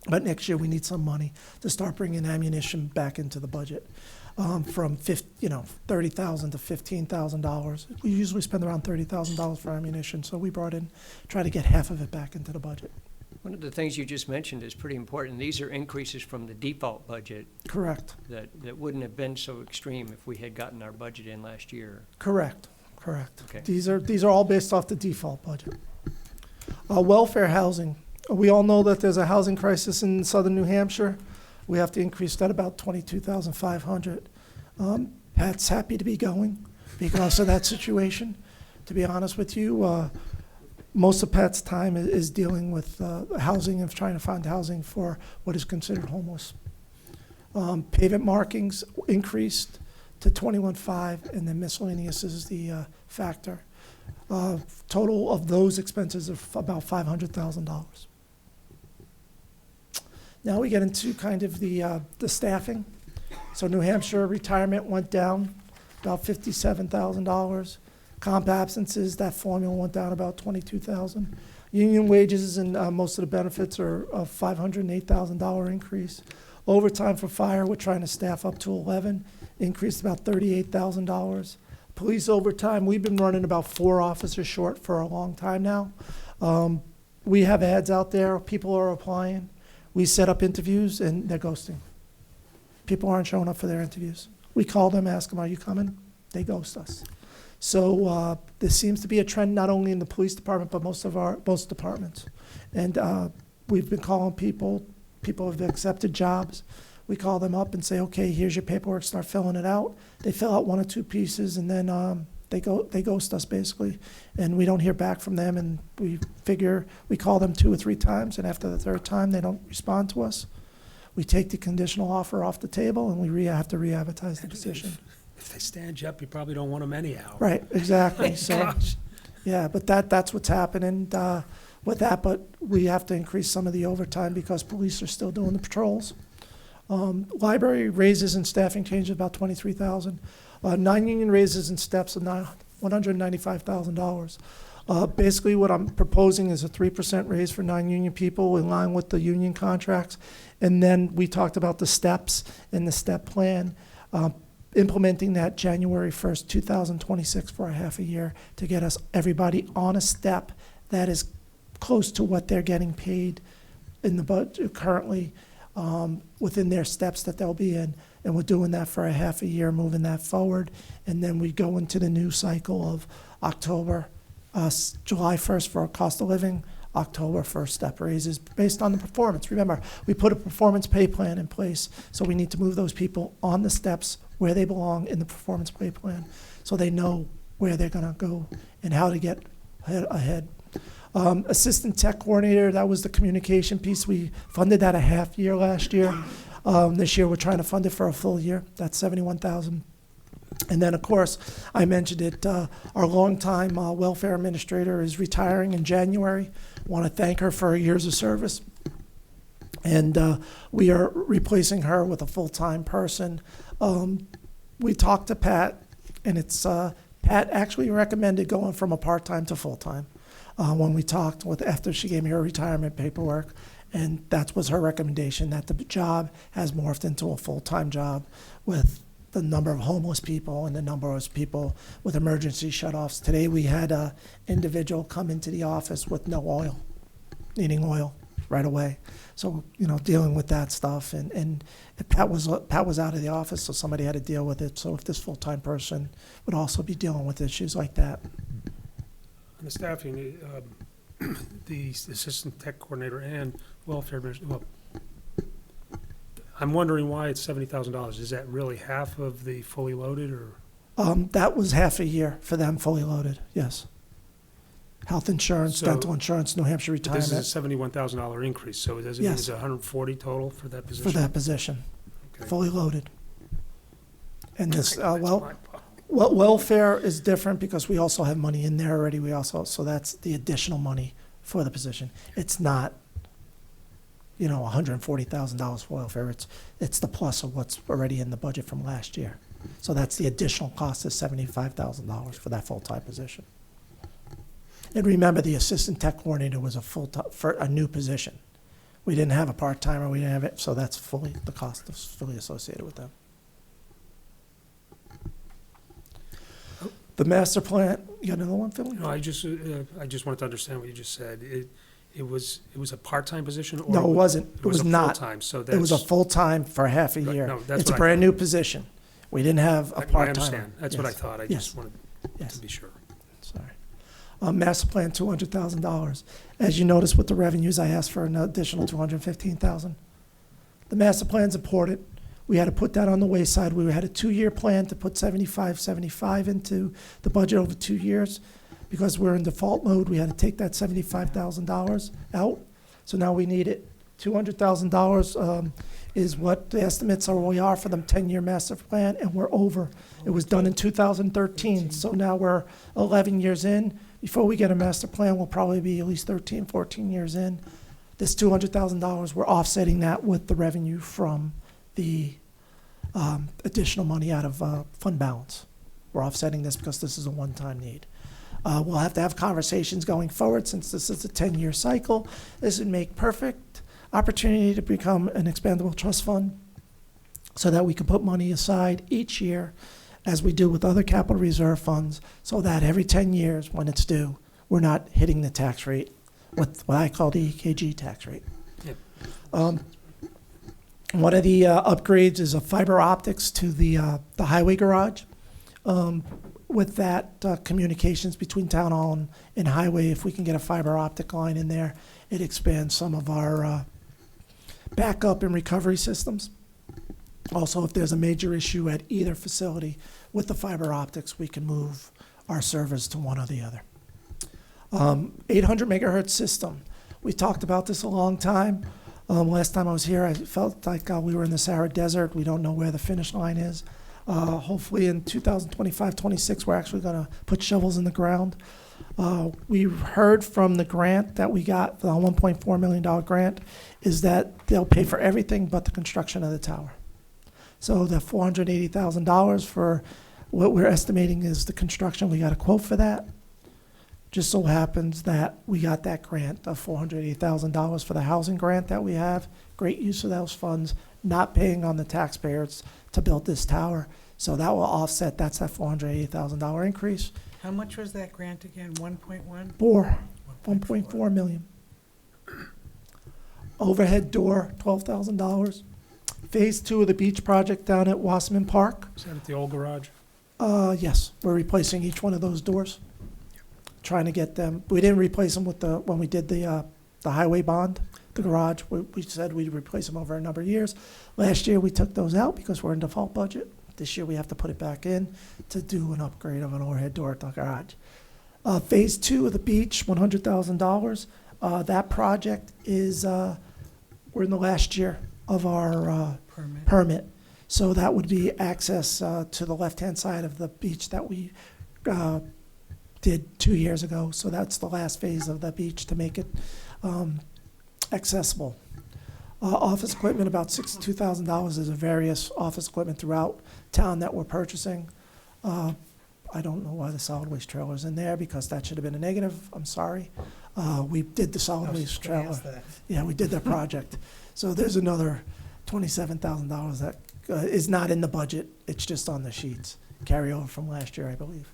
but next year we need some money to start bringing ammunition back into the budget. From $30,000 to $15,000. We usually spend around $30,000 for ammunition, so we try to get half of it back into the budget. One of the things you just mentioned is pretty important. These are increases from the default budget Correct. that wouldn't have been so extreme if we had gotten our budget in last year. Correct. Okay. These are all based off the default budget. Welfare housing. We all know that there's a housing crisis in southern New Hampshire. We have to increase that about $22,500. Pat's happy to be going because of that situation. To be honest with you, most of Pat's time is dealing with housing and trying to find housing for what is considered homeless. Pavement markings increased to 21.5, and then miscellaneous is the factor. Total of those expenses of about $500,000. Now we get into kind of the staffing. So New Hampshire retirement went down about $57,000. Comp absences, that formula went down about $22,000. Union wages and most of the benefits are a $508,000 increase. Overtime for fire, we're trying to staff up to 11, increased about $38,000. Police overtime, we've been running about 4 officers short for a long time now. We have ads out there, people are applying. We set up interviews and they're ghosting. People aren't showing up for their interviews. We call them, ask them, are you coming? They ghost us. So there seems to be a trend not only in the police department, but most departments. And we've been calling people have accepted jobs. We call them up and say, okay, here's your paperwork, start filling it out. They fill out 1 or 2 pieces and then they ghost us basically. And we don't hear back from them, and we call them 2 or 3 times, and after the 3rd time they don't respond to us. We take the conditional offer off the table and we have to re-advertise the position. If they stand you up, you probably don't want them anyhow. Right, exactly. My So, gosh. yeah, but that's what's happening with that. But we have to increase some of the overtime because police are still doing the patrols. Library raises and staffing changes about $23,000. Non-union raises and steps of $195,000. Basically, what I'm proposing is a 3% raise for non-union people in line with the union contracts. And then we talked about the steps in the step plan, implementing that January 1st, 2026 for a half a year to get us everybody on a step that is close to what they're getting paid in the budget currently within their steps that they'll be in. And we're doing that for a half a year, moving that forward. And then we go into the new cycle of October, July 1st for our cost of living, October 1st step raises based on the performance. Remember, we put a performance pay plan in place, so we need to move those people on the steps where they belong in the performance pay plan so they know where they're going to go and how to get ahead. Assistant tech coordinator, that was the communication piece. We funded that a half year last year. This year we're trying to fund it for a full year. That's $71,000. And then, of course, I mentioned it, our longtime welfare administrator is retiring in January. Want to thank her for her years of service. And we are replacing her with a full-time person. We talked to Pat, and it's Pat actually recommended going from a part-time to full-time when we talked after she gave me her retirement paperwork. And that was her recommendation, that the job has morphed into a full-time job with the number of homeless people and the number of people with emergency shutoffs. Today we had an individual come into the office with no oil, needing oil right away. So, dealing with that stuff. And Pat was out of the office, so somebody had to deal with it. So if this full-time person would also be dealing with issues like that. On the staffing, the assistant tech coordinator and welfare administrator, I'm wondering why it's $70,000. Is that really half of the fully loaded, or? That was half a year for them fully loaded, yes. Health insurance, So- dental insurance, New Hampshire But this is a retirement $71,000 increase, so does it mean Yes. it's 140 total for that position? for that position, Okay. fully loaded. And this, That's my- welfare is different because we also have money in there already. So that's the additional money for the position. It's not, $140,000 for welfare. It's the plus of what's already in the budget from last year. So that's the additional cost is $75,000 for that full-time position. And remember, the assistant tech coordinator was for a new position. We didn't have a part-timer, we didn't have it, so that's the cost is fully associated with them. The master plan, you got another one, Phil? No, I just wanted to understand what you just said. It was a part-time position? Or No, it wasn't. It was a not. full-time, so It was a that's- full-time for half a Right, year. no, that's It's a what I brand-new thought. position. We didn't have a I part-timer. understand. That's what I Yes. thought. I Yes. just wanted Yes. to be sure. Sorry. Master plan, $200,000. As you notice with the revenues, I asked for an additional $215,000. The master plan's important. We had to put that on the wayside. We had a 2-year plan to put 75 into the budget over 2 years. Because we're in default mode, we had to take that $75,000 out. So now we need it $200,000 is what the estimates are, we are for the 10-year master plan, and we're over. It was done in 2013, so now we're 11 years in. Before we get a master plan, we'll probably be at least 13, 14 years in. This $200,000, we're offsetting that with the revenue from the additional money out of fund balance. We're offsetting this because this is a one-time need. We'll have to have conversations going forward since this is a 10-year cycle. This would make perfect opportunity to become an expandable trust fund so that we can put money aside each year as we do with other capital reserve funds so that every 10 years when it's due, we're not hitting the tax rate with what I call the EKG tax rate. Yep. One of the upgrades is a fiber optics to the highway garage. With that, communications between town hall and highway, if we can get a fiber optic line in there, it expands some of our backup and recovery systems. Also, if there's a major issue at either facility with the fiber optics, we can move our servers to one or the other. 800 megahertz system. We talked about this a long time. Last time I was here, I felt like we were in the Sahara Desert. We don't know where the finish line is. Hopefully in 2025-26, we're actually going to put shovels in the ground. We heard from the grant that we got, the $1.4 million grant, is that they'll pay for everything but the construction of the tower. So the $480,000 for what we're estimating is the construction, we got a quote for that. Just so happens that we got that grant of $480,000 for the housing grant that we have. Great use of those funds, not paying on the taxpayers to build this tower. So that will offset, that's that $480,000 increase. How much was that grant again? 1.1? 1.4 million. Overhead door, $12,000. Phase 2 of the beach project down at Wasserman Park. Is that at the old garage? Yes, we're replacing each one of those doors. Trying to get them, we didn't replace them with when we did the highway bond, the garage. We said we'd replace them over a number of years. Last year, we took those out because we're in default budget. This year, we have to put it back in to do an upgrade of an overhead door at the garage. Phase 2 of the beach, $100,000. That project is, we're in the last year of our permit. So that would be access to the left-hand side of the beach that we did 2 years ago. So that's the last phase of the beach to make it accessible. Office equipment, about $62,000 is a various office equipment throughout town that we're purchasing. I don't know why the solid waste trailer's in there because that should have been a negative. I'm sorry. We did the solid waste trailer. Yeah, we did that project. So there's another $27,000 that is not in the budget. It's just on the sheets. Carryover from last year, I believe.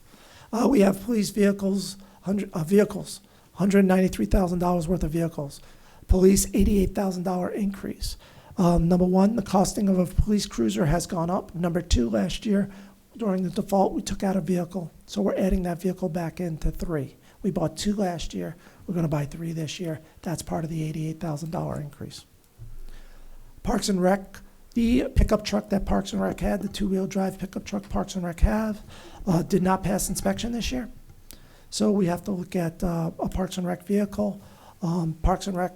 We have police vehicles, $193,000 worth of vehicles. Police, $88,000 increase. Number one, the costing of a police cruiser has gone up. Number two, last year, during the default, we took out a vehicle. So we're adding that vehicle back into 3. We bought 2 last year. We're going to buy 3 this year. That's part of the $88,000 increase. Parks and Rec, the pickup truck that Parks and Rec had, the 2-wheel drive pickup truck Parks and Rec have, did not pass inspection this year. So we have to look at a Parks and Rec vehicle. Parks and Rec,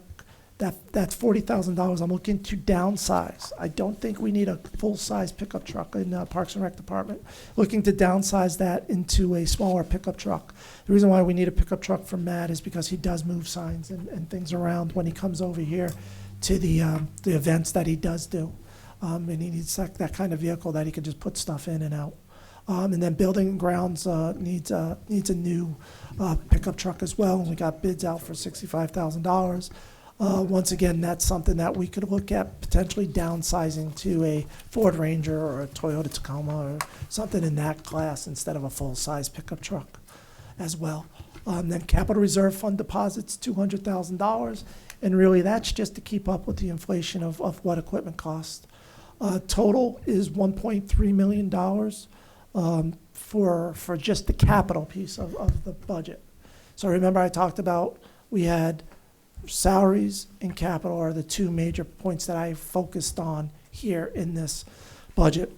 that's $40,000. I'm looking to downsize. I don't think we need a full-size pickup truck in the Parks and Rec department. Looking to downsize that into a smaller pickup truck. The reason why we need a pickup truck from Matt is because he does move signs and things around when he comes over here to the events that he does do. And he needs that kind of vehicle that he can just put stuff in and out. And then Building and Grounds needs a new pickup truck as well. And we got bids out for $65,000. Once again, that's something that we could look at potentially downsizing to a Ford Ranger or a Toyota Tacoma or something in that class instead of a full-size pickup truck as well. Then Capital Reserve Fund deposits, $200,000. And really, that's just to keep up with the inflation of what equipment costs. Total is $1.3 million for just the capital piece of the budget. So remember I talked about we had salaries and capital are the 2 major points that I focused on here in this budget.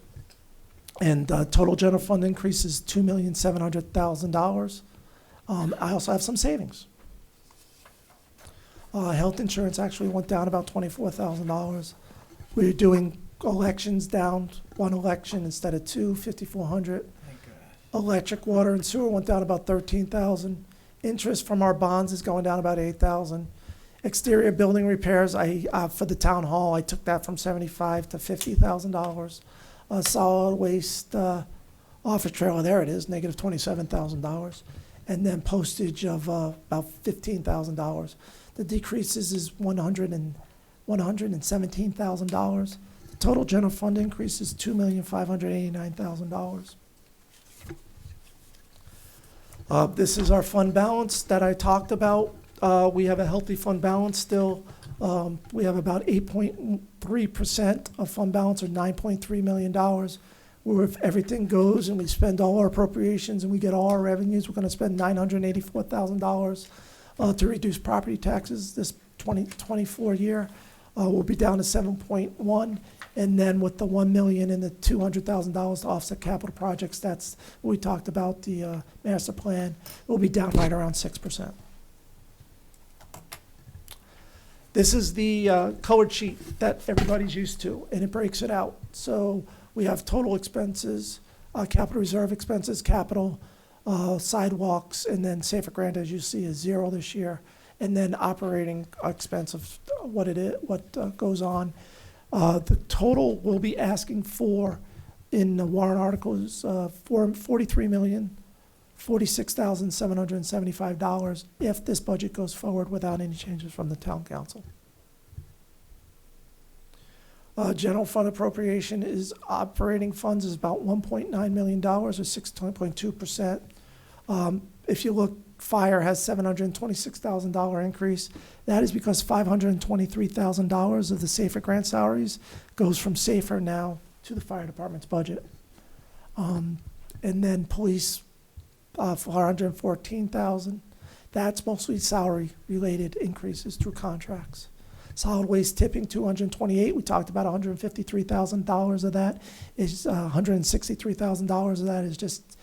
And total general fund increase is $2,700,000. I also have some savings. Health insurance actually went down about $24,000. We're doing elections down, one election instead of two, 5,400. Electric, water, and sewer went down about 13,000. Interest from our bonds is going down about 8,000. Exterior building repairs, for the town hall, I took that from $75,000 to $50,000. Solid waste office trailer, there it is, negative $27,000. And then postage of about $15,000. The decreases is $117,000. The total general fund increase is $2,589,000. This is our fund balance that I talked about. We have a healthy fund balance still. We have about 8.3% of fund balance, or $9.3 million. Where if everything goes and we spend all our appropriations and we get all our revenues, we're going to spend $984,000 to reduce property taxes this 2024 year. We'll be down to 7.1. And then with the $1 million and the $200,000 to offset capital projects, that's what we talked about, the master plan, we'll be down right around 6%. This is the colored sheet that everybody's used to, and it breaks it out. So we have total expenses, capital reserve expenses, capital, sidewalks, and then Safer Grant, as you see, is 0 this year. And then operating expense of what it is, what goes on. The total we'll be asking for in the warrant article is $43,046,775 if this budget goes forward without any changes from the town council. General fund appropriation is operating funds is about $1.9 million, or 6.2%. If you look, fire has $726,000 increase. That is because $523,000 of the Safer Grant salaries goes from Safer now to the fire department's budget. And then police, $414,000. That's mostly salary related increases through contracts. Solid waste tipping, $228,000. We talked about $153,000 of that is $163,000 of that is just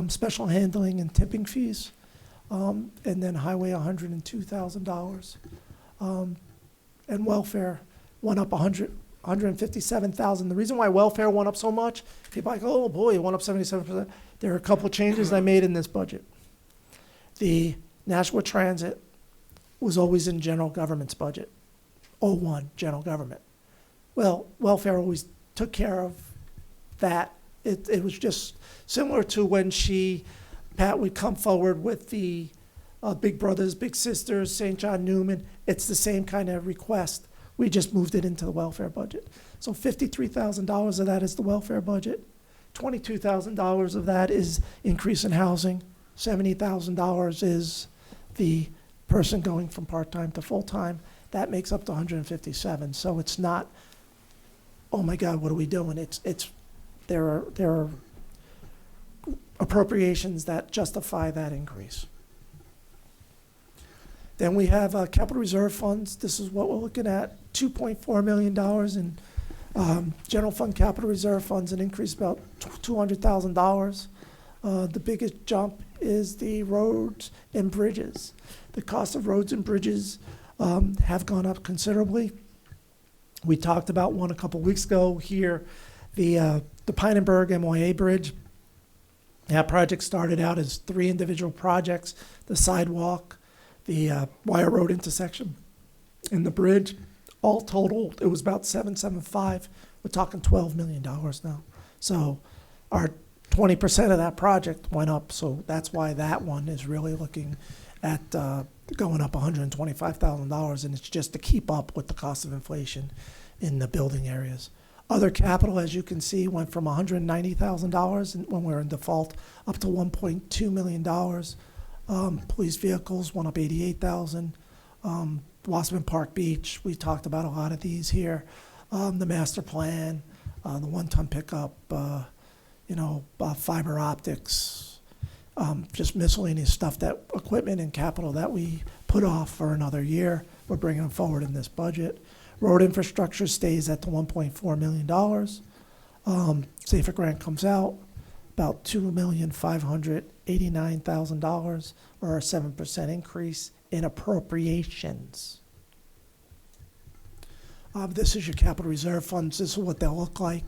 special handling and tipping fees. And then highway, $102,000. And welfare went up $157,000. The reason why welfare went up so much, people are like, oh boy, it went up 77%. There are a couple changes I made in this budget. The Nashua Transit was always in general government's budget. 01, general government. Well, welfare always took care of that. It was just similar to when Pat would come forward with the Big Brothers, Big Sisters, St. John Newman. It's the same kind of request. We just moved it into the welfare budget. So $53,000 of that is the welfare budget. $22,000 of that is increase in housing. $70,000 is the person going from part-time to full-time. That makes up to $157,000. So it's not, oh my God, what are we doing? There are appropriations that justify that increase. Then we have capital reserve funds. This is what we're looking at, $2.4 million in general fund capital reserve funds, an increase about $200,000. The biggest jump is the roads and bridges. The cost of roads and bridges have gone up considerably. We talked about one a couple weeks ago here, the Pinenberg MYA Bridge. That project started out as 3 individual projects, the sidewalk, the wire road intersection, and the bridge. All total, it was about $775. We're talking $12 million now. So our 20% of that project went up, so that's why that one is really looking at going up $125,000, and it's just to keep up with the cost of inflation in the building areas. Other capital, as you can see, went from $190,000 when we were in default up to $1.2 million. Police vehicles went up $88,000. Wasserman Park Beach, we talked about a lot of these here. The master plan, the one-ton pickup, fiber optics, just miscellaneous stuff, that equipment and capital that we put off for another year. We're bringing them forward in this budget. Road infrastructure stays at the $1.4 million. Safer Grant comes out, about $2,589,000, or a 7% increase. in appropriations. This is your capital reserve funds. This is what they'll look like.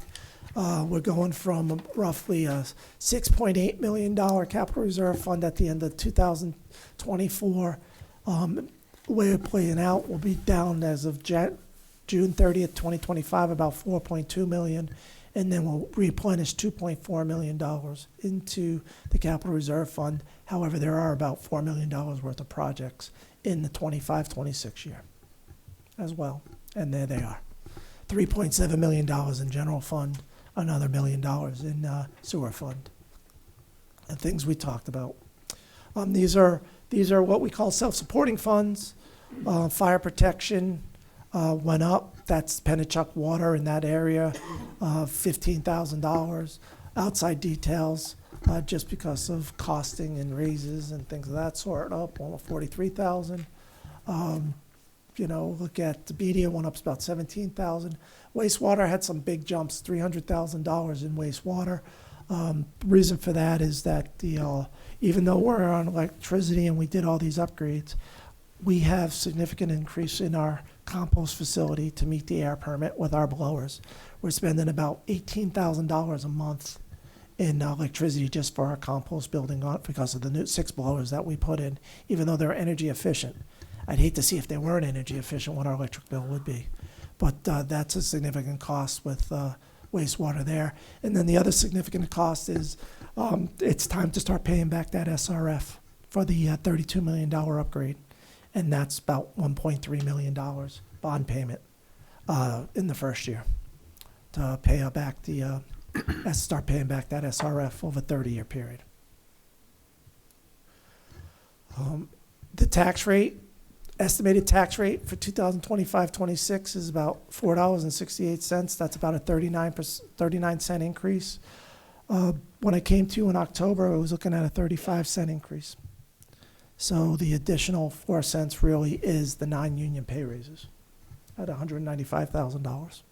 We're going from roughly a $6.8 million capital reserve fund at the end of 2024. The way it's playing out will be down as of June 30th, 2025, about $4.2 million, and then we'll replenish $2.4 million into the capital reserve fund. However, there are about $4 million worth of projects in the 25-26 year as well, and there they are. $3.7 million in general fund, another $1 million in sewer fund, and things we talked about. These are what we call self-supporting funds. Fire protection went up. That's Pennachuck Water in that area, $15,000. Outside details, just because of costing and raises and things of that sort, up almost $43,000. Look at the BDA went up about $17,000. Wastewater had some big jumps, $300,000 in wastewater. Reason for that is that even though we're on electricity and we did all these upgrades, we have significant increase in our compost facility to meet the air permit with our blowers. We're spending about $18,000 a month in electricity just for our compost building because of the new 6 blowers that we put in, even though they're energy efficient. I'd hate to see if they weren't energy efficient what our electric bill would be. But that's a significant cost with wastewater there. And then the other significant cost is it's time to start paying back that SRF for the $32 million upgrade. And that's about $1.3 million bond payment in the first year to pay back start paying back that SRF over a 30-year period. The tax rate, estimated tax rate for 2025-26 is about $4.68. That's about a 39-cent increase. When I came to you in October, I was looking at a 35-cent increase. So the additional 4 cents really is the non-union pay raises at $195,000.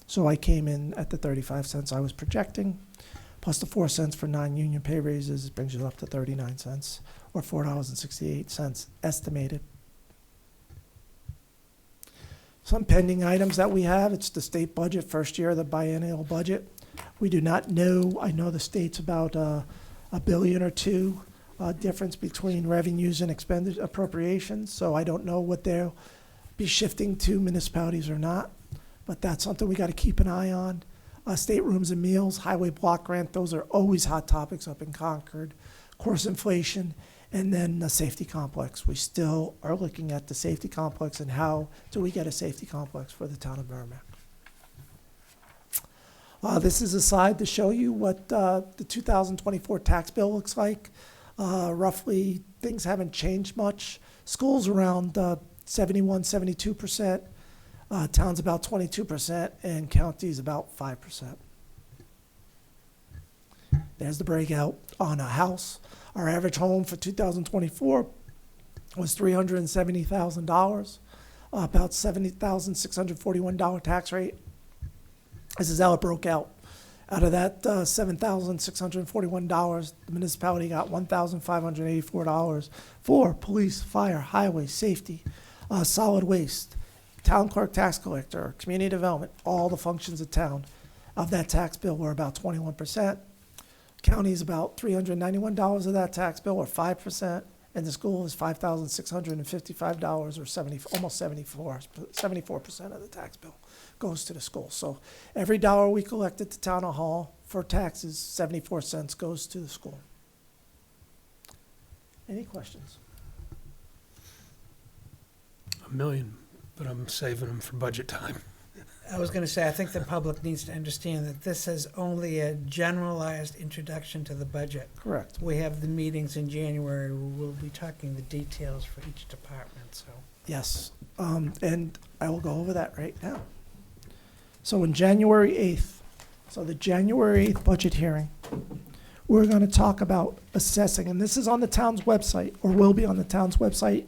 So I came in at the 35 cents I was projecting, plus the 4 cents for non-union pay raises brings you up to 39 cents, or $4.68 estimated. Some pending items that we have, it's the state budget, first year of the biennial budget. We do not know, I know the state's about $1 billion or $2 billion difference between revenues and expenditure appropriations, so I don't know what they'll be shifting to municipalities or not, but that's something we got to keep an eye on. State rooms and meals, highway block grant, those are always hot topics up in Concord. Of course, inflation, and then the safety complex. We still are looking at the safety complex and how do we get a safety complex for the town of Merrimack. This is a slide to show you what the 2024 tax bill looks like. Roughly, things haven't changed much. Schools around 71, 72%. Towns about 22%, and counties about 5%. There's the breakout on a house. Our average home for 2024 was $370,000, about $70,641 tax rate. This is how it broke out. Out of that $7,641, the municipality got $1,584 for police, fire, highway, safety, solid waste, town clerk, tax collector, community development, all the functions of town. Of that tax bill were about 21%. County is about $391 of that tax bill, or 5%, and the school is $5,655, or almost 74% of the tax bill goes to the school. So every dollar we collect at the town hall for taxes, 74 cents goes to the school. Any questions? $1 million, but I'm saving them for budget time. I was going to say, I think the public needs to understand that this is only a generalized introduction to the budget. Correct. We have the meetings in January where we'll be talking the details for each department, so. Yes, and I will go over that right now. So on January 8th, so the January 8th budget hearing, we're going to talk about assessing, and this is on the town's website, or will be on the town's website,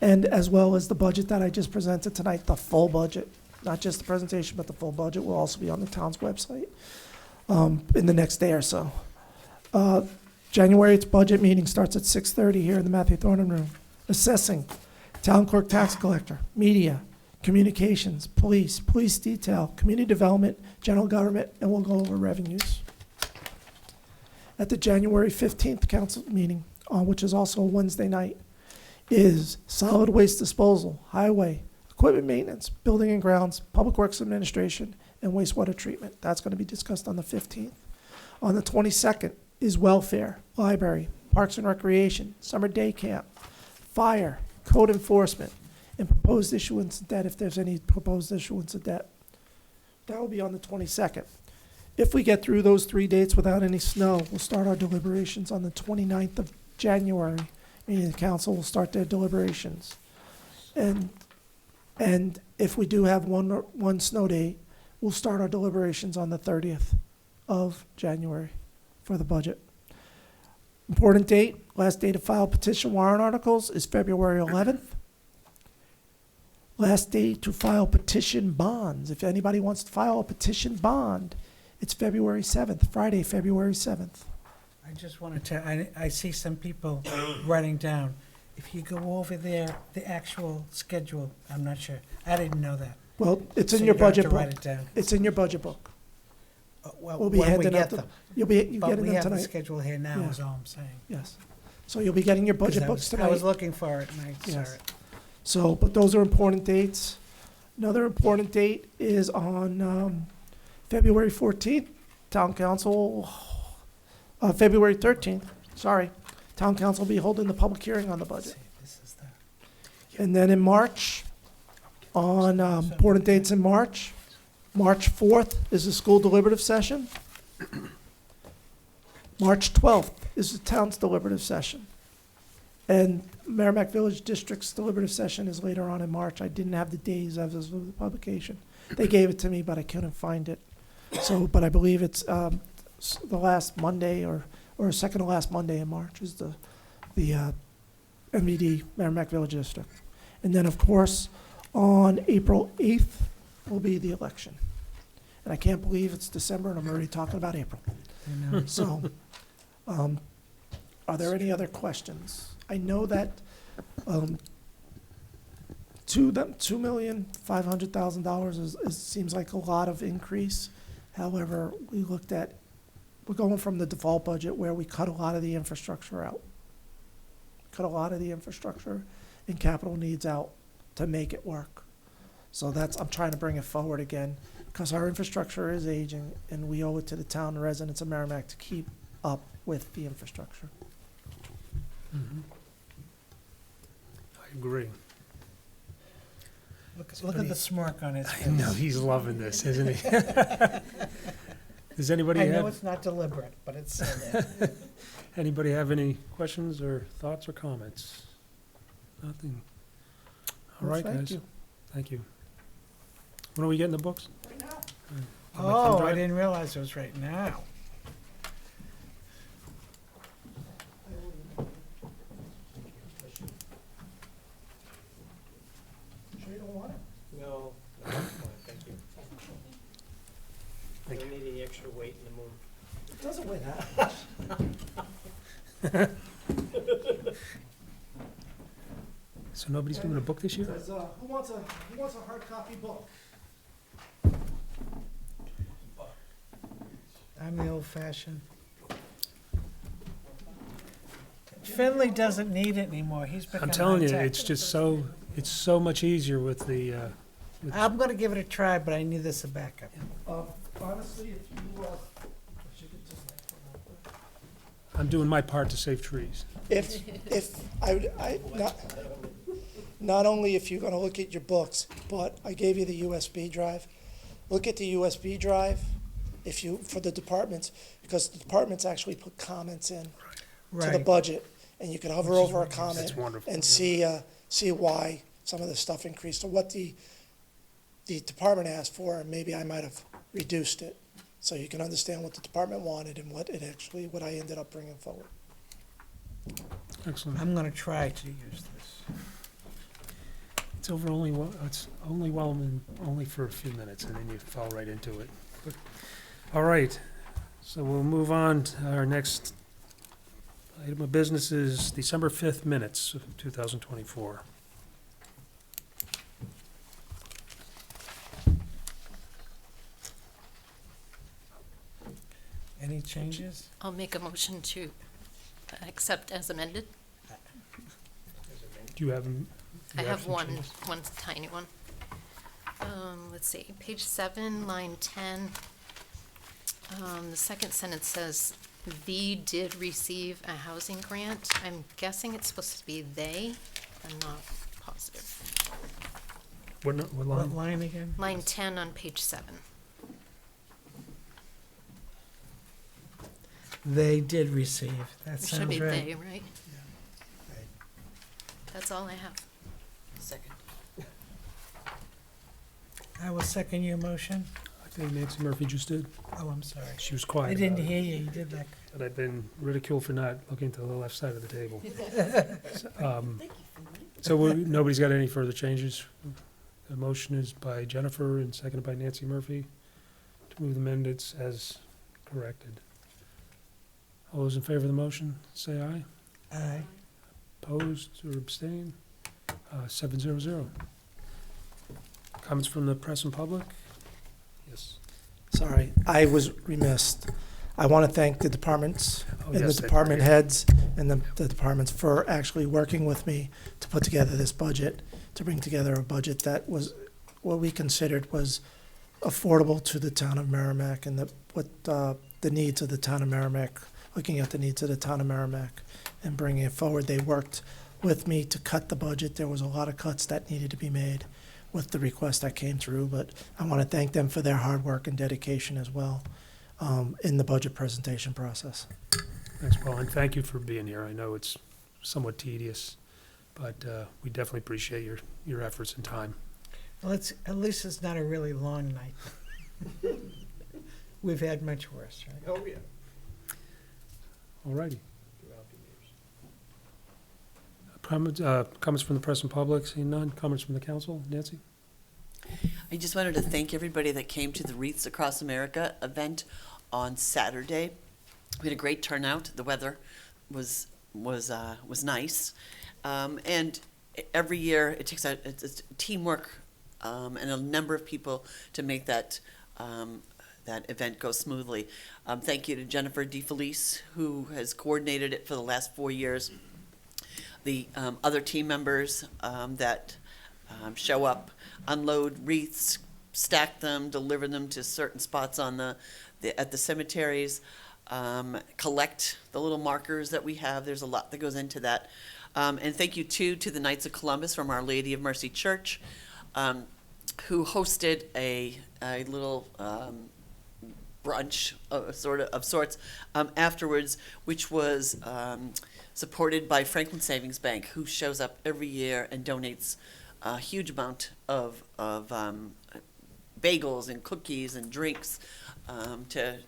and as well as the budget that I just presented tonight, the full budget. Not just the presentation, but the full budget will also be on the town's website in the next day or so. January 8th budget meeting starts at 6:30 here in the Matthew Thornton room. assessing, town clerk, tax collector, media, communications, police, police detail, community development, general government, and we'll go over revenues. At the January 15th council meeting, which is also a Wednesday night, is solid waste disposal, highway, equipment maintenance, building and grounds, public works administration, and wastewater treatment. That's going to be discussed on the 15th. On the 22nd is welfare, library, parks and recreation, summer day camp, fire, code enforcement, and proposed issuance of debt, if there's any proposed issuance of debt. That will be on the 22nd. If we get through those 3 dates without any snow, we'll start our deliberations on the 29th of January, meaning the council will start their deliberations. And if we do have one snow day, we'll start our deliberations on the 30th of January for the budget. Important date, last day to file petition warrant articles is February 11th. Last day to file petition bonds, if anybody wants to file a petition bond, it's February 7th, Friday, February 7th. I just wanted to, I see some people writing down. If you go over there, the actual schedule, I'm not sure. I didn't know that. Well, it's So in you your don't have budget to book. write it down. It's in your budget book. Well, We'll be when we handing get out the- them. you But getting we them have the tonight. schedule here now, Yeah. is all I'm saying. Yes. So you'll be getting your 'Cause budget I books was- tonight. I was looking for it and I saw Yes. it. So, but those are important dates. Another important date is on February 14th, Town Council, February 13th, sorry. Town Council will be holding the public hearing on the budget. This is the. And then in March, on important dates in March, March 4th is the school deliberative session. March 12th is the town's deliberative session. And Merrimack Village District's deliberative session is later on in March. I didn't have the days as of the publication. They gave it to me, but I couldn't find it. So, but I believe it's the last Monday or second to last Monday in March is the MVD, Merrimack Village District. And then, of course, on April 8th will be the election. And I can't believe it's December and I'm already talking about April. I know. So, are there any other questions? I know that $2,500,000 seems like a lot of increase. However, we're going from the default budget where we cut a lot of the infrastructure out. Cut a lot of the infrastructure and capital needs out to make it work. So I'm trying to bring it forward again, because our infrastructure is aging, and we owe it to the town and residents of Merrimack to keep up with the infrastructure. I agree. Look at the smirk on his face. I know, he's loving this, isn't he? Does anybody I know have, it's not deliberate, but it's there. anybody have any questions or thoughts or comments? Nothing. All Well, right, thank guys. you. Thank you. When are we getting the books? Right now. Oh, I drive? didn't realize it was right now. Sure you don't want it? No, thank you. Thank We need any extra weight in the moon. It doesn't weigh that. So nobody's doing a book this year? Says, who wants a hard copy book? I'm the old fashioned. Finley doesn't need it anymore. He's become I'm telling you, high-tech. it's so much easier with the, I'm gonna give it a try, but I need this a backup. Honestly, if you, I'm doing my part to save trees. If not only if you're gonna look at your books, but I gave you the USB drive. Look at the USB drive for the departments, because the departments actually put comments in to the Right. budget, and you can hover over a That's comment wonderful. and see why some of the stuff increased, or what the department asked for, and maybe I might have reduced it, so you can understand what the department wanted and what I ended up bringing forward. Excellent. I'm gonna try to use this. It's only for a few minutes, and then you fall right into it. But- All right, so we'll move on to our next Item of business is December 5th minutes of 2024. Any changes? I'll make a motion to accept as amended. Do you have them? I have one tiny one. Let's see, page 7, line 10. The second sentence says, "The did receive a housing grant." I'm guessing it's supposed to be they. I'm not positive. What What line? line again? Line 10 on page 7. They did receive. That It should sounds be right. they, right? That's all I have. Second. I will second your motion. I think Nancy Murphy just did. Oh, I'm sorry. She was quiet I didn't about it. hear you. You did like. But I've been ridiculed for not looking to the left side of the table. So nobody's got any further changes? The motion is by Jennifer and seconded by Nancy Murphy to move the minutes as corrected. All those in favor of the motion, say aye. Aye. Opposed or abstain? 700. Comments from the press and public? Yes. Sorry, I was remiss. I want to thank the departments Oh, and yes, the they- department heads and the departments for actually working with me to put together this budget, to bring together a budget that was what we considered was affordable to the town of Merrimack and the needs of the town of Merrimack, looking at the needs of the town of Merrimack and bringing it forward. They worked with me to cut the budget. There was a lot of cuts that needed to be made with the request that came through, but I want to thank them for their hard work and dedication as well in the budget presentation process. Thanks, Paul, and thank you for being here. I know it's somewhat tedious, but we definitely appreciate your efforts and time. Well, at least it's not a really long night. We've had much worse, right? Oh, yeah. All righty. Comments from the press and public, seeing none. Comments from the council, Nancy? I just wanted to thank everybody that came to the Wreaths Across America event on Saturday. We had a great turnout. The weather was nice, and every year it takes it's teamwork and a number of people to make that event go smoothly. Thank you to Jennifer DeFelice, who has coordinated it for the last 4 years. The other team members that show up, unload wreaths, stack them, deliver them to certain spots on at the cemeteries, collect the little markers that we have. There's a lot that goes into that. And thank you too to the Knights of Columbus from Our Lady of Mercy Church, who hosted a little brunch of sorts afterwards, which was supported by Franklin Savings Bank, who shows up every year and donates a huge amount of bagels and cookies and drinks to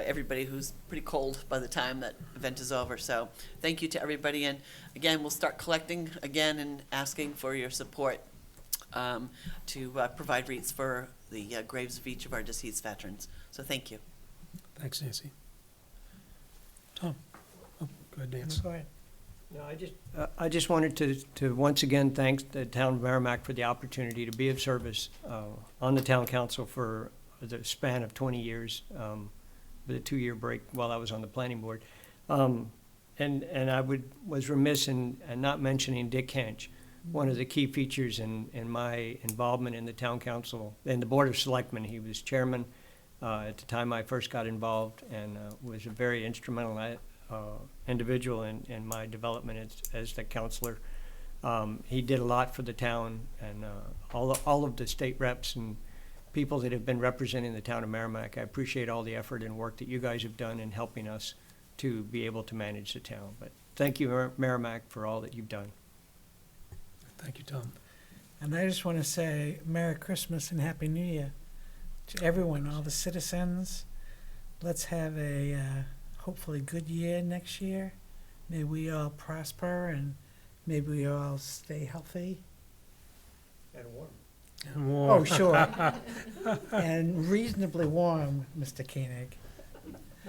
everybody who's pretty cold by the time that event is over. So thank you to everybody, and again, we'll start collecting again and asking for your support to provide wreaths for the graves of each of our deceased veterans. So thank you. Thanks, Nancy. Tom? Oh, go ahead, Nancy. Go ahead. No, I just wanted to once again thank the town of Merrimack for the opportunity to be of service on the town council for the span of 20 years, with a 2-year break while I was on the planning board. And I was remiss in not mentioning Dick Hench. One of the key features in my involvement in the town council and the board of selectmen. He was chairman at the time I first got involved, and was a very instrumental individual in my development as the counselor. He did a lot for the town, and all of the state reps and people that have been representing the town of Merrimack. I appreciate all the effort and work that you guys have done in helping us to be able to manage the town. But thank you, Merrimack, for all that you've done. Thank you, Tom. And I just want to say Merry Christmas and Happy New Year to everyone, all the citizens. Let's have a hopefully good year next year. May we all prosper, and may we all stay healthy. And warm. And warm. Oh, sure. And reasonably warm, Mr. Koenig.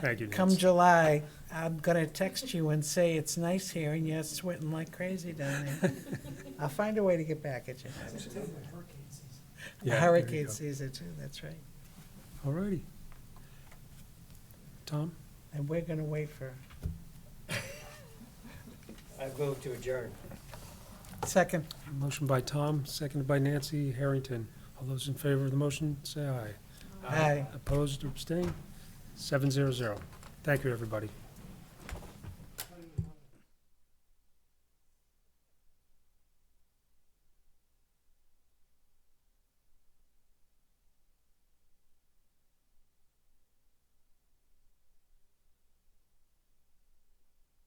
Thank you, come Nancy. July, I'm gonna text you and say it's nice here and you're sweating like crazy down there. I'll find a way to get back at you. Yeah, there you Hurricane go. season too, that's right. All righty. Tom? And we're gonna wait for I move to adjourn. second. Motion by Tom, seconded by Nancy Harrington. All those in favor of the motion, say aye. Aye. Opposed or abstained? 700. Thank you, everybody.